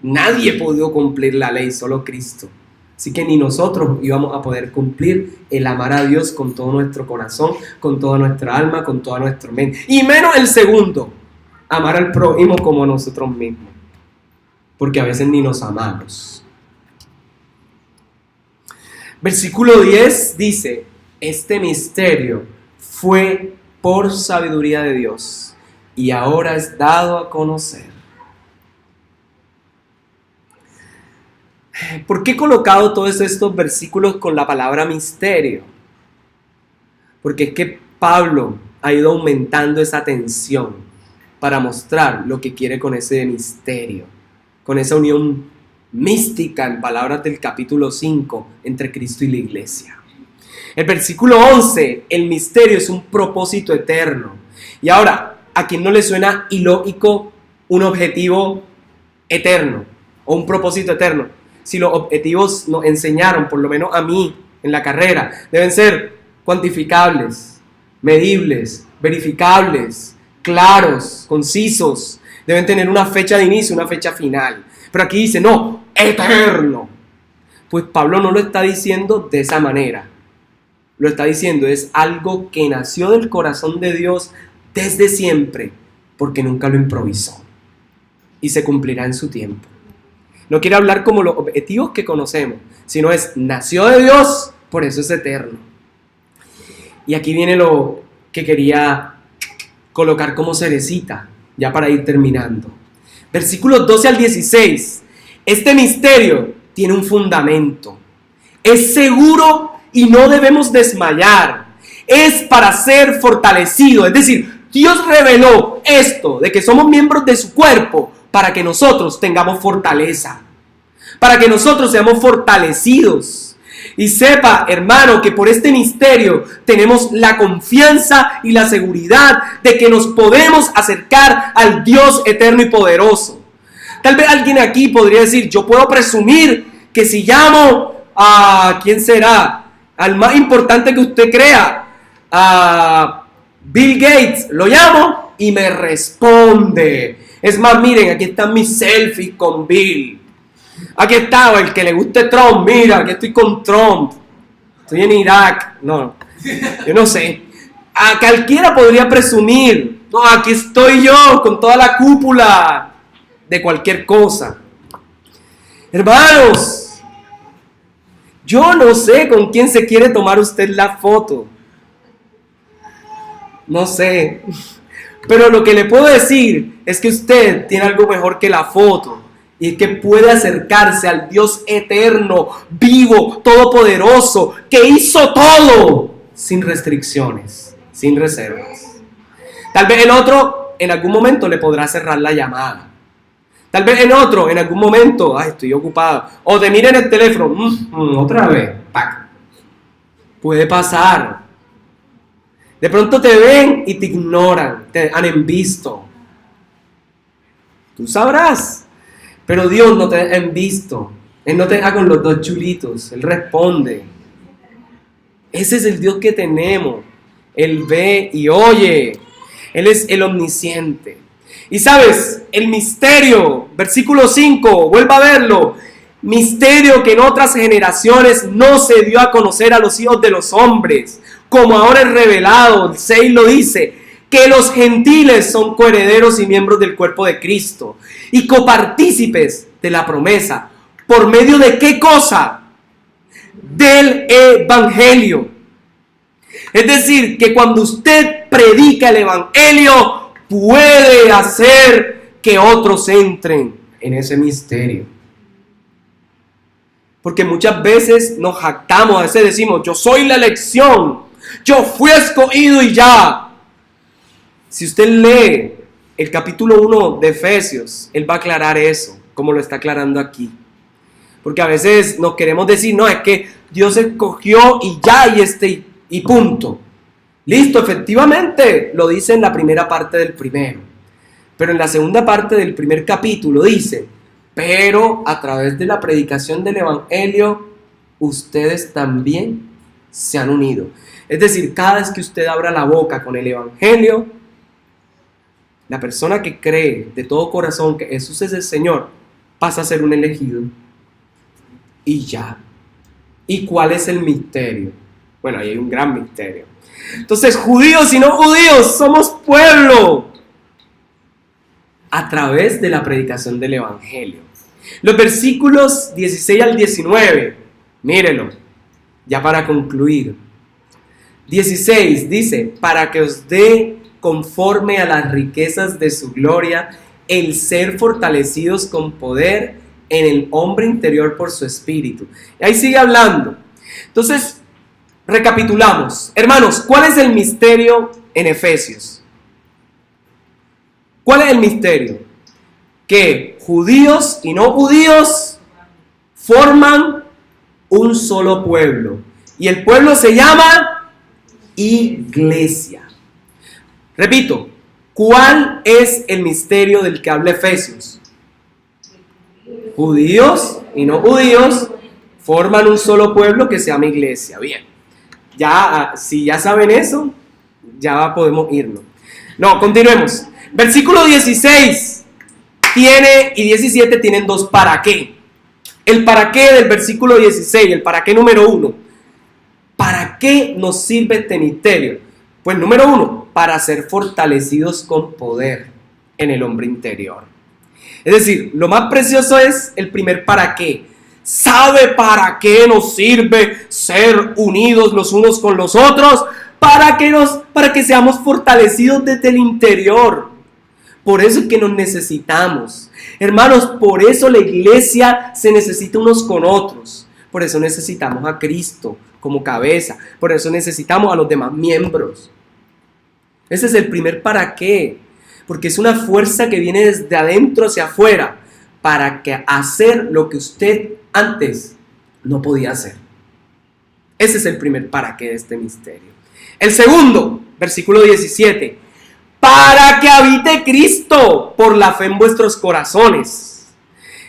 Nadie pudo cumplir la ley, solo Cristo. Así que ni nosotros íbamos a poder cumplir el amar a Dios con todo nuestro corazón, con toda nuestra alma, con toda nuestra mente. Y menos el segundo, amar al prójimo como a nosotros mismos. Porque a veces ni nos amamos. Versículo 10 dice: este misterio fue por sabiduría de Dios y ahora es dado a conocer. ¿Por qué he colocado todos estos versículos con la palabra misterio? Porque es que Pablo ha ido aumentando esa tensión para mostrar lo que quiere con ese misterio, con esa unión mística, en palabras del capítulo 5, entre Cristo y la iglesia. El versículo 11, el misterio es un propósito eterno. Y ahora, ¿a quién no le suena ilógico un objetivo eterno o un propósito eterno? Si los objetivos nos enseñaron, por lo menos a mí, en la carrera, deben ser cuantificables, medibles, verificables, claros, concisos. Deben tener una fecha de inicio, una fecha final. Pero aquí dice, no, eterno. Pues Pablo no lo está diciendo de esa manera. Lo está diciendo, es algo que nació del corazón de Dios desde siempre, porque nunca lo improvisó. Y se cumplirá en su tiempo. No quiere hablar como los objetivos que conocemos, sino nació de Dios, por eso es eterno. Y aquí viene lo que quería colocar como cerecita, ya para ir terminando. Versículos 12 al 16. Este misterio tiene un fundamento. Es seguro y no debemos desmayar. Es para ser fortalecido. Es decir, Dios reveló esto de que somos miembros de su cuerpo para que nosotros tengamos fortaleza. Para que nosotros seamos fortalecidos. Y sepa, hermano, que por este misterio tenemos la confianza y la seguridad de que nos podemos acercar al Dios eterno y poderoso. Tal vez alguien aquí podría decir, yo puedo presumir que si llamo a, ¿quién será? Al más importante que usted crea, a Bill Gates, lo llamo y me responde. Es más, miren, aquí están mis selfies con Bill. Aquí estaba el que le guste Trump, mira, aquí estoy con Trump. Estoy en Irak. No, yo no sé. A cualquiera podría presumir, no, aquí estoy yo con toda la cúpula de cualquier cosa. Hermanos, yo no sé con quién se quiere tomar usted la foto. No sé. Pero lo que le puedo decir es que usted tiene algo mejor que la foto. Y es que puede acercarse al Dios eterno, vivo, todopoderoso, que hizo todo sin restricciones, sin reservas. Tal vez el otro en algún momento le podrá cerrar la llamada. Tal vez en otro, en algún momento, ay, estoy ocupado. O te miren el teléfono, otra vez, ¡pac! Puede pasar. De pronto te ven y te ignoran, te han visto. Tú sabrás. Pero Dios no te deja en visto. Él no te deja con los dos chulitos. Él responde. Ese es el Dios que tenemos. Él ve y oye. Él es el omnisciente. Y sabes, el misterio, versículo 5, vuelva a verlo. Misterio que en otras generaciones no se dio a conocer a los hijos de los hombres, como ahora es revelado. El 6 lo dice, que los gentiles son coherederos y miembros del cuerpo de Cristo y copartícipes de la promesa. ¿Por medio de qué cosa? Del evangelio. Es decir, que cuando usted predica el evangelio, puede hacer que otros entren en ese misterio. Porque muchas veces nos jactamos, a veces decimos, yo soy la elección, yo fui escogido y ya. Si usted lee el capítulo 1 de Efesios, él va a aclarar eso, como lo está aclarando aquí. Porque a veces nos queremos decir, no, es que Dios escogió y ya, y punto. Listo, efectivamente, lo dice en la primera parte del primero. Pero en la segunda parte del primer capítulo dice, pero a través de la predicación del evangelio, ustedes también se han unido. Es decir, cada vez que usted abra la boca con el evangelio, la persona que cree de todo corazón que Jesús es el Señor, pasa a ser un elegido. Y ya. ¿Y cuál es el misterio? Bueno, ahí hay un gran misterio. Entonces, judíos y no judíos, somos pueblo. A través de la predicación del evangelio. Los versículos 16 al 19, mírenlo, ya para concluir. 16 dice, para que os dé conforme a las riquezas de su gloria, el ser fortalecidos con poder en el hombre interior por su espíritu. Y ahí sigue hablando. Entonces, recapitulamos. Hermanos, ¿cuál es el misterio en Efesios? ¿Cuál es el misterio? Que judíos y no judíos forman un solo pueblo. Y el pueblo se llama iglesia. Repito, ¿cuál es el misterio del que habla Efesios? Judíos y no judíos forman un solo pueblo que se llama iglesia. Bien, ya, si ya saben eso, ya podemos irnos. No, continuemos. Versículo 16 y 17 tienen dos para qué. El para qué del versículo 16, el para qué número 1. ¿Para qué nos sirve este misterio? Pues número 1, para ser fortalecidos con poder en el hombre interior. Es decir, lo más precioso es el primer para qué. ¿Sabe para qué nos sirve ser unidos los unos con los otros? Para que seamos fortalecidos desde el interior. Por eso es que nos necesitamos. Hermanos, por eso la iglesia se necesita unos con otros. Por eso necesitamos a Cristo como cabeza. Por eso necesitamos a los demás miembros. Ese es el primer para qué. Porque es una fuerza que viene desde adentro hacia afuera. Para que hacer lo que usted antes no podía hacer. Ese es el primer para qué de este misterio. El segundo, versículo 17. Para que habite Cristo por la fe en vuestros corazones.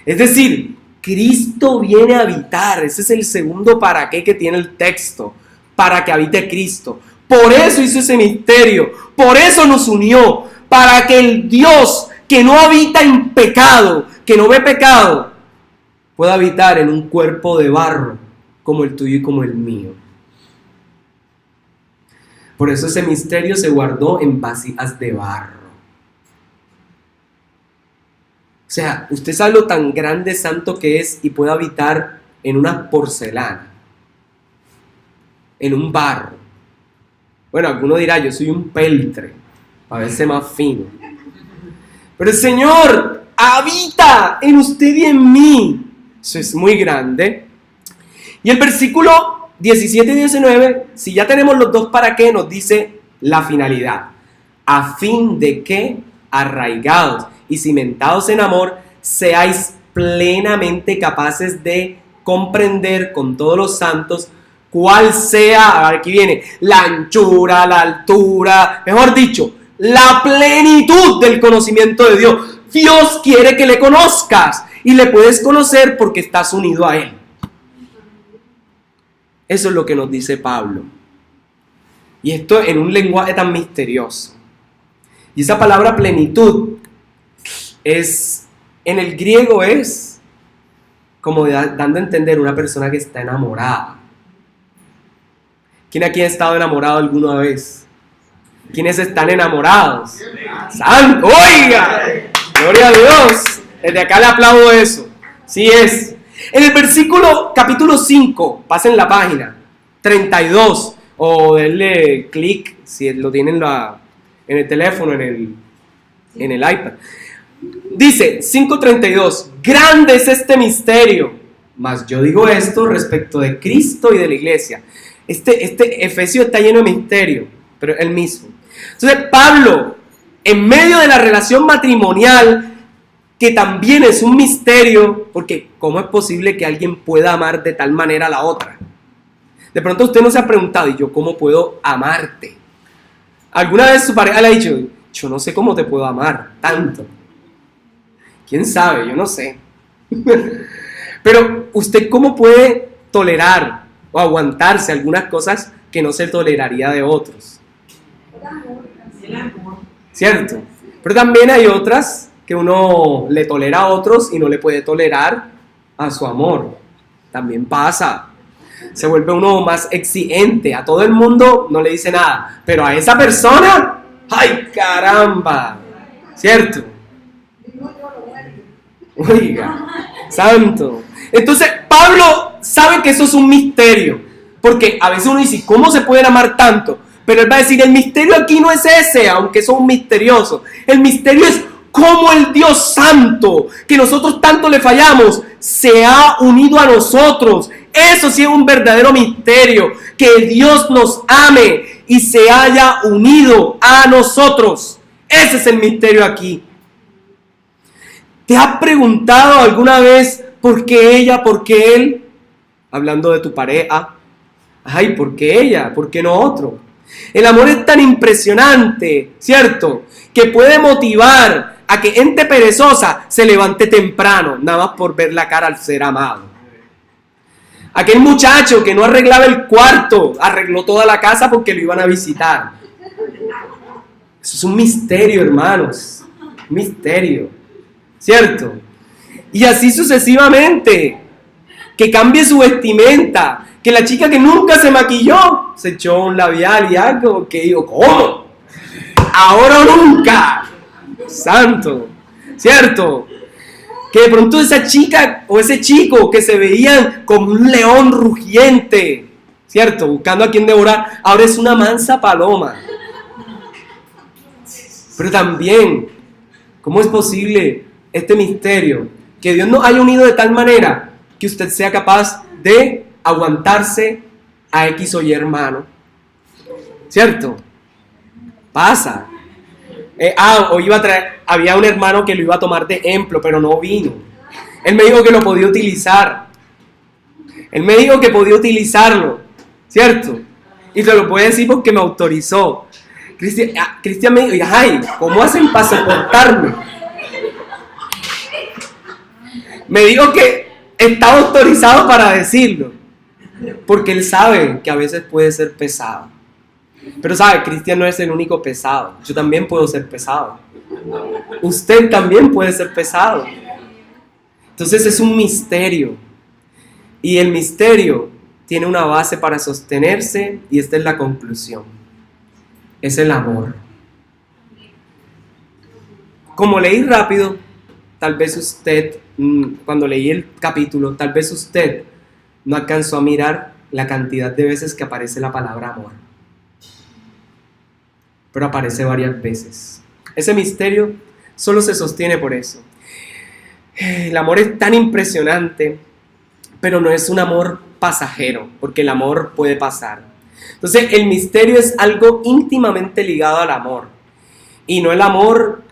Es decir, Cristo viene a habitar. Ese es el segundo para qué que tiene el texto. Para que habite Cristo. Por eso hizo ese misterio. Por eso nos unió. Para que el Dios que no habita en pecado, que no ve pecado, pueda habitar en un cuerpo de barro como el tuyo y como el mío. Por eso ese misterio se guardó en vasijas de barro. O sea, usted sabe lo tan grande, santo que es y puede habitar en una porcelana, en un barro. Bueno, alguno dirá, yo soy un peltre, para verse más fino. Pero el Señor habita en usted y en mí. Eso es muy grande. Y el versículo 17 y 19, si ya tenemos los dos para qué, nos dice la finalidad. A fin de que, arraigados y cimentados en amor, seáis plenamente capaces de comprender con todos los santos cuál sea, aquí viene, la anchura, la altura, mejor dicho, la plenitud del conocimiento de Dios. Dios quiere que le conozcas y le puedes conocer porque estás unido a Él. Eso es lo que nos dice Pablo. Y esto en un lenguaje tan misterioso. Y esa palabra plenitud en el griego es como dando a entender una persona que está enamorada. ¿Quién aquí ha estado enamorado alguna vez? ¿Quiénes están enamorados? ¡Santo! ¡Oiga! ¡Gloria a Dios! Desde acá le aplaudo eso. Sí es. En el versículo, capítulo 5, pasen la página, 32, o denle clic si lo tienen en el teléfono, en el iPad. Dice 5:32, grande es este misterio, mas yo digo esto respecto de Cristo y de la iglesia. Este Efesio está lleno de misterio, pero es el mismo. Entonces Pablo, en medio de la relación matrimonial, que también es un misterio, porque ¿cómo es posible que alguien pueda amar de tal manera a la otra? De pronto usted no se ha preguntado, ¿y yo cómo puedo amarte? ¿Alguna vez su pareja le ha dicho, yo no sé cómo te puedo amar tanto? ¿Quién sabe? Yo no sé. Pero ¿usted cómo puede tolerar o aguantarse algunas cosas que no se toleraría de otros? ¿Cierto? Pero también hay otras que uno le tolera a otros y no le puede tolerar a su amor. También pasa. Se vuelve uno más exigente. A todo el mundo no le dice nada, pero a esa persona, ¡ay, caramba! ¿Cierto? Oiga, santo. Entonces Pablo sabe que eso es un misterio, porque a veces uno dice, ¿cómo se pueden amar tanto? Pero él va a decir, el misterio aquí no es ese, aunque son misteriosos. El misterio es cómo el Dios santo, que nosotros tanto le fallamos, se ha unido a nosotros. Eso sí es un verdadero misterio, que Dios nos ame y se haya unido a nosotros. Ese es el misterio aquí. ¿Te has preguntado alguna vez por qué ella, por qué él? Hablando de tu pareja. Ay, ¿por qué ella? ¿Por qué no otro? El amor es tan impresionante, ¿cierto? Que puede motivar a que gente perezosa se levante temprano, nada más por ver la cara al ser amado. Aquel muchacho que no arreglaba el cuarto, arregló toda la casa porque lo iban a visitar. Eso es un misterio, hermanos. Un misterio, ¿cierto? Y así sucesivamente. Que cambie su vestimenta. Que la chica que nunca se maquilló se echó un labial y algo que digo, ¿cómo? Ahora o nunca. Santo, ¿cierto? Que de pronto esa chica o ese chico que se veían como un león rugiente, ¿cierto? Buscando a quien devorar, ahora es una mansa paloma. Pero también, ¿cómo es posible este misterio? Que Dios nos haya unido de tal manera que usted sea capaz de aguantarse a X o Y hermano, ¿cierto? Pasa. Hoy iba a traer, había un hermano que lo iba a tomar de ejemplo, pero no vino. Él me dijo que lo podía utilizar. Él me dijo que podía utilizarlo, ¿cierto? Y te lo puedo decir porque me autorizó. Cristian me dijo, ay, ¿cómo hacen para soportarme? Me dijo que estaba autorizado para decirlo, porque él sabe que a veces puede ser pesado. Pero sabe, Cristian no es el único pesado. Yo también puedo ser pesado. Usted también puede ser pesado. Entonces es un misterio. Y el misterio tiene una base para sostenerse y esta es la conclusión. Es el amor. Como leí rápido, tal vez usted, cuando leí el capítulo, tal vez usted no alcanzó a mirar la cantidad de veces que aparece la palabra amor. Pero aparece varias veces. Ese misterio solo se sostiene por eso. El amor es tan impresionante, pero no es un amor pasajero, porque el amor puede pasar. Entonces, el misterio es algo íntimamente ligado al amor, y no el amor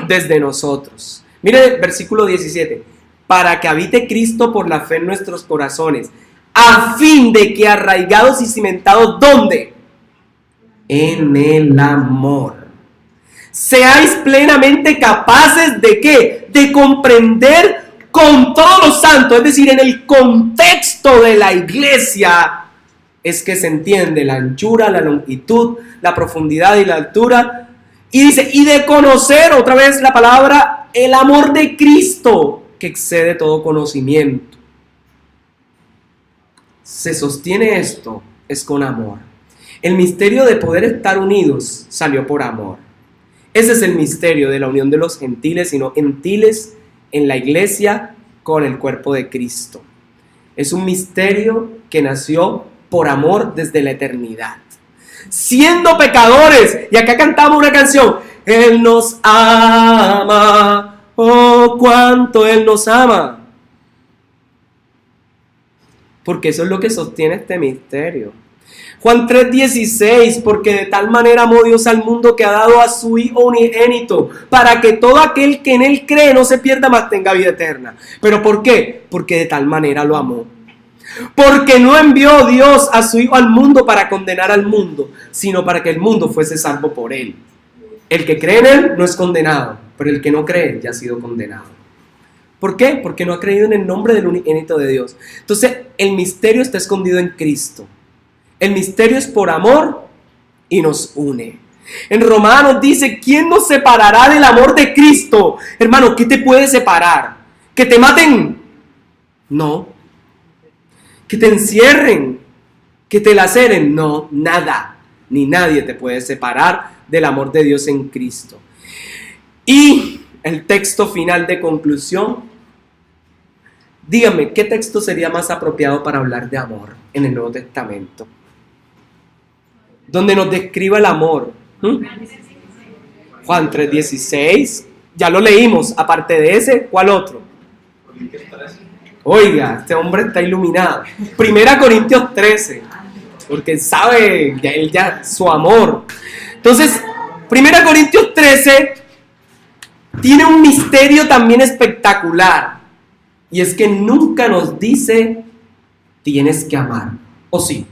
desde nosotros. Mire el versículo 17. Para que habite Cristo por la fe en nuestros corazones, a fin de que arraigados y cimentados, ¿dónde? En el amor. Seáis plenamente capaces ¿de qué? De comprender con todos los santos, es decir, en el contexto de la iglesia, es que se entiende la anchura, la longitud, la profundidad y la altura. Y dice, y de conocer, otra vez la palabra, el amor de Cristo, que excede todo conocimiento. Se sostiene esto, es con amor. El misterio de poder estar unidos salió por amor. Ese es el misterio de la unión de los gentiles, sino gentiles en la iglesia con el cuerpo de Cristo. Es un misterio que nació por amor desde la eternidad. Siendo pecadores, y acá cantamos una canción, Él nos ama, oh cuánto Él nos ama. Porque eso es lo que sostiene este misterio. Juan 3:16, porque de tal manera amó Dios al mundo que ha dado a su Hijo unigénito, para que todo aquel que en Él cree no se pierda, mas tenga vida eterna. ¿Pero por qué? Porque de tal manera lo amó. Porque no envió Dios a su Hijo al mundo para condenar al mundo, sino para que el mundo fuese salvo por Él. El que cree en Él no es condenado, pero el que no cree ya ha sido condenado. ¿Por qué? Porque no ha creído en el nombre del unigénito de Dios. Entonces, el misterio está escondido en Cristo. El misterio es por amor y nos une. En Romanos dice, ¿quién nos separará del amor de Cristo? Hermano, ¿qué te puede separar? ¿Que te maten? No. ¿Que te encierren? ¿Que te laceren? No, nada. Ni nadie te puede separar del amor de Dios en Cristo. Y el texto final de conclusión. Dígame, ¿qué texto sería más apropiado para hablar de amor en el Nuevo Testamento? Donde nos describa el amor. Juan 3:16. Ya lo leímos. Aparte de ese, ¿cuál otro? Oiga, este hombre está iluminado. 1 Corintios 13. Porque sabe él ya su amor. Entonces, 1 Corintios 13 tiene un misterio también espectacular. Y es que nunca nos dice, tienes que amar. ¿O sí?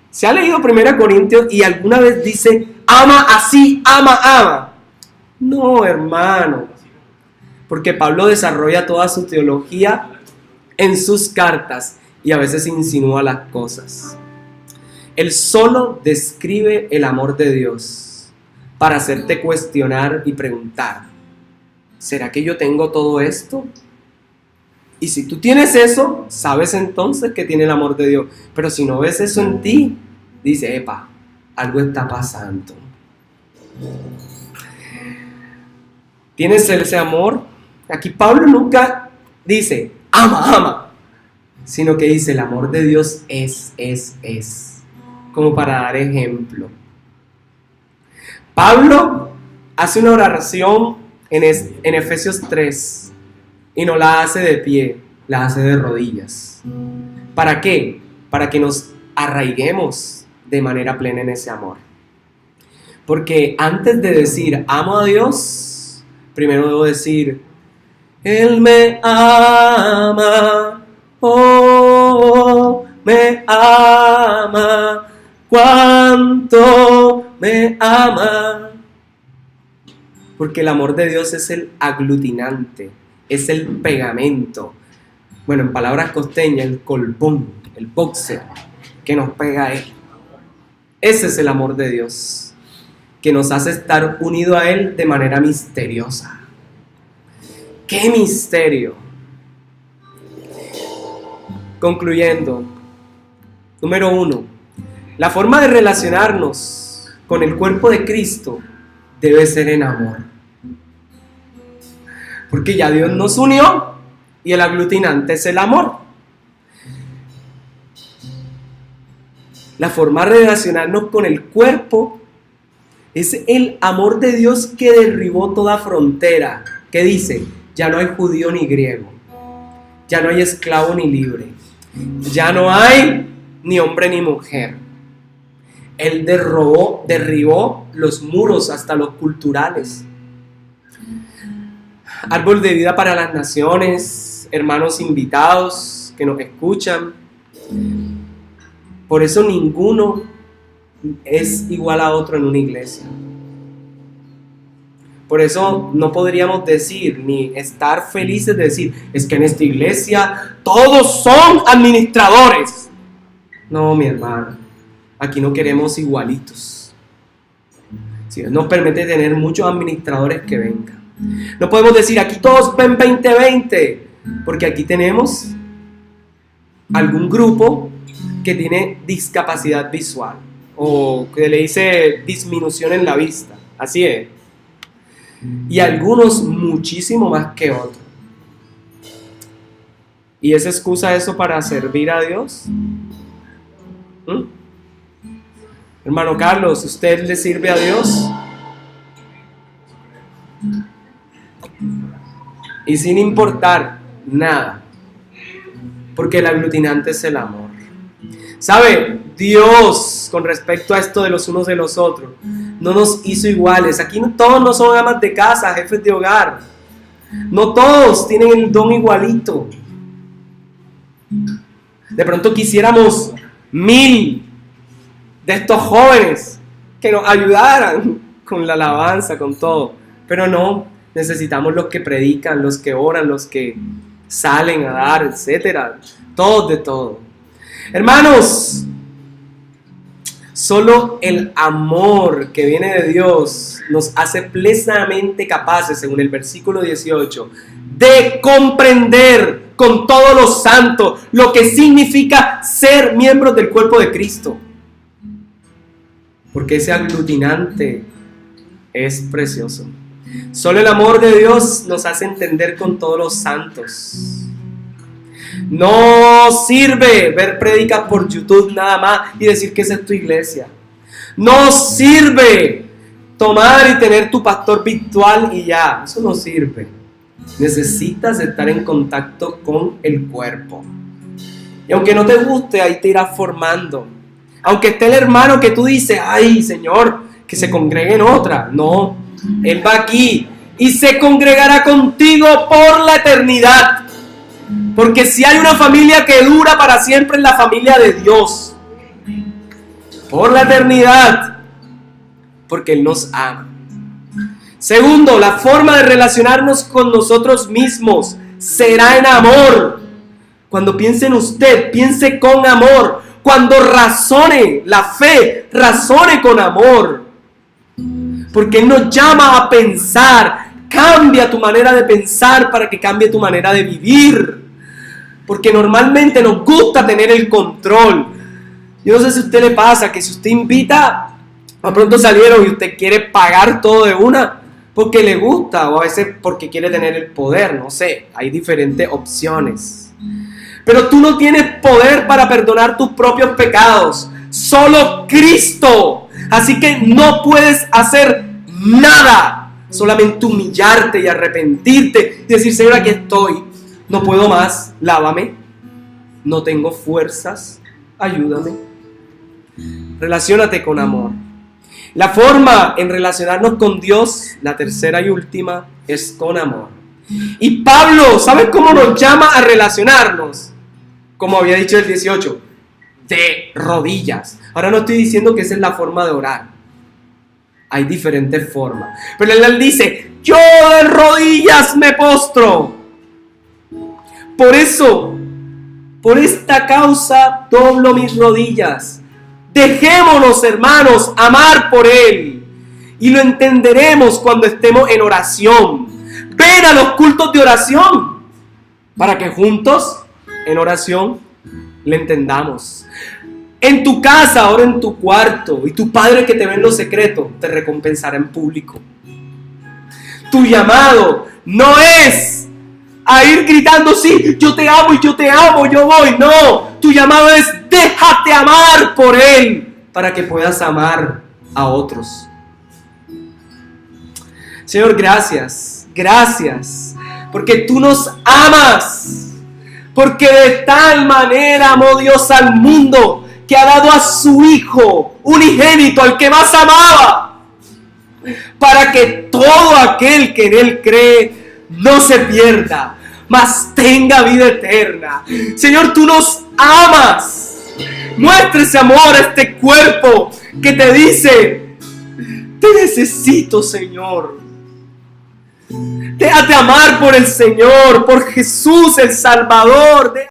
¿Se ha leído 1 Corintios y alguna vez dice, ama así, ama? No, hermano. Porque Pablo desarrolla toda su teología en sus cartas y a veces insinúa las cosas. Él solo describe el amor de Dios para hacerte cuestionar y preguntar, ¿será que yo tengo todo esto? Y si tú tienes eso, sabes entonces que tiene el amor de Dios. Pero si no ves eso en ti, dice, epa, algo está pasando. ¿Tienes ese amor? Aquí Pablo nunca dice, ama, sino que dice, el amor de Dios es. Como para dar ejemplo. Pablo hace una oración en Efesios 3 y no la hace de pie, la hace de rodillas. ¿Para qué? Para que nos arraiguemos de manera plena en ese amor. Porque antes de decir amo a Dios, primero debo decir, Él me ama, oh, me ama, cuánto me ama. Porque el amor de Dios es el aglutinante, es el pegamento. Bueno, en palabras costeñas, el colbón, el boxer que nos pega a Él. Ese es el amor de Dios, que nos hace estar unidos a Él de manera misteriosa. ¡Qué misterio! Concluyendo, número 1, la forma de relacionarnos con el cuerpo de Cristo debe ser en amor. Porque ya Dios nos unió y el aglutinante es el amor. La forma de relacionarnos con el cuerpo es el amor de Dios que derribó toda frontera. Que dice, ya no hay judío ni griego, ya no hay esclavo ni libre, ya no hay ni hombre ni mujer. Él derribó los muros hasta los culturales. Árbol de vida para las naciones, hermanos invitados que nos escuchan. Por eso ninguno es igual a otro en una iglesia. Por eso no podríamos decir ni estar felices de decir, es que en esta iglesia todos son administradores. No, mi hermano, aquí no queremos igualitos. Si Dios nos permite tener muchos administradores que vengan. No podemos decir, aquí todos ven 2020, porque aquí tenemos algún grupo que tiene discapacidad visual o que le dice disminución en la vista. Así es. Y algunos muchísimo más que otros. ¿Y es excusa eso para servir a Dios? Hermano Carlos, ¿usted le sirve a Dios? Y sin importar nada, porque el aglutinante es el amor. ¿Sabe? Dios, con respecto a esto de los unos de los otros, no nos hizo iguales. Aquí todos no son amas de casa, jefes de hogar. No todos tienen el don igualito. De pronto quisiéramos 1000 de estos jóvenes que nos ayudaran con la alabanza, con todo. Pero no, necesitamos los que predican, los que oran, los que salen a dar, etcétera. Todos de todo. Hermanos, solo el amor que viene de Dios nos hace plenamente capaces, según el versículo 18, de comprender con todos los santos lo que significa ser miembros del cuerpo de Cristo. Porque ese aglutinante es precioso. Solo el amor de Dios nos hace entender con todos los santos. No sirve ver prédicas por YouTube nada más y decir que esa es tu iglesia. No sirve tomar y tener tu pastor virtual y ya. Eso no sirve. Necesitas estar en contacto con el cuerpo. Y aunque no te guste, ahí te irás formando. Aunque esté el hermano que tú dices, ay Señor, que se congregue en otra. No, Él va aquí y se congregará contigo por la eternidad. Porque si hay una familia que dura para siempre es la familia de Dios. Por la eternidad. Porque Él nos ama. Segundo, la forma de relacionarnos con nosotros mismos será en amor. Cuando piense en usted, piense con amor. Cuando razone la fe, razone con amor. Porque Él nos llama a pensar. Cambia tu manera de pensar para que cambie tu manera de vivir. Porque normalmente nos gusta tener el control. Yo no sé si a usted le pasa que si usted invita, a pronto salieron y usted quiere pagar todo de una porque le gusta o a veces porque quiere tener el poder, no sé, hay diferentes opciones. Pero tú no tienes poder para perdonar tus propios pecados, solo Cristo. Así que no puedes hacer nada, solamente humillarte y arrepentirte y decir, Señor, aquí estoy. No puedo más, lávame, no tengo fuerzas, ayúdame. Relaciónate con amor. La forma en relacionarnos con Dios, la tercera y última, es con amor. Y Pablo, ¿sabes cómo nos llama a relacionarnos? Como había dicho el 18, de rodillas. Ahora no estoy diciendo que esa es la forma de orar. Hay diferentes formas. Pero él dice, yo de rodillas me postro. Por eso, por esta causa, doblo mis rodillas. Dejémonos, hermanos, amar por Él. Y lo entenderemos cuando estemos en oración. Ven a los cultos de oración, para que juntos, en oración, le entendamos. En tu casa, ora en tu cuarto, y tu Padre que te ve en lo secreto, te recompensará en público. Tu llamado no es a ir gritando, sí, yo te amo y yo te amo, yo voy. No, tu llamado es déjate amar por Él para que puedas amar a otros. Señor, gracias, gracias, porque tú nos amas, porque de tal manera amó Dios al mundo que ha dado a su Hijo unigénito, al que más amaba, para que todo aquel que en Él cree no se pierda, mas tenga vida eterna. Señor, tú nos amas. Muestra ese amor a este cuerpo que te dice, te necesito, Señor. Déjate amar por el Señor, por Jesús el Salvador.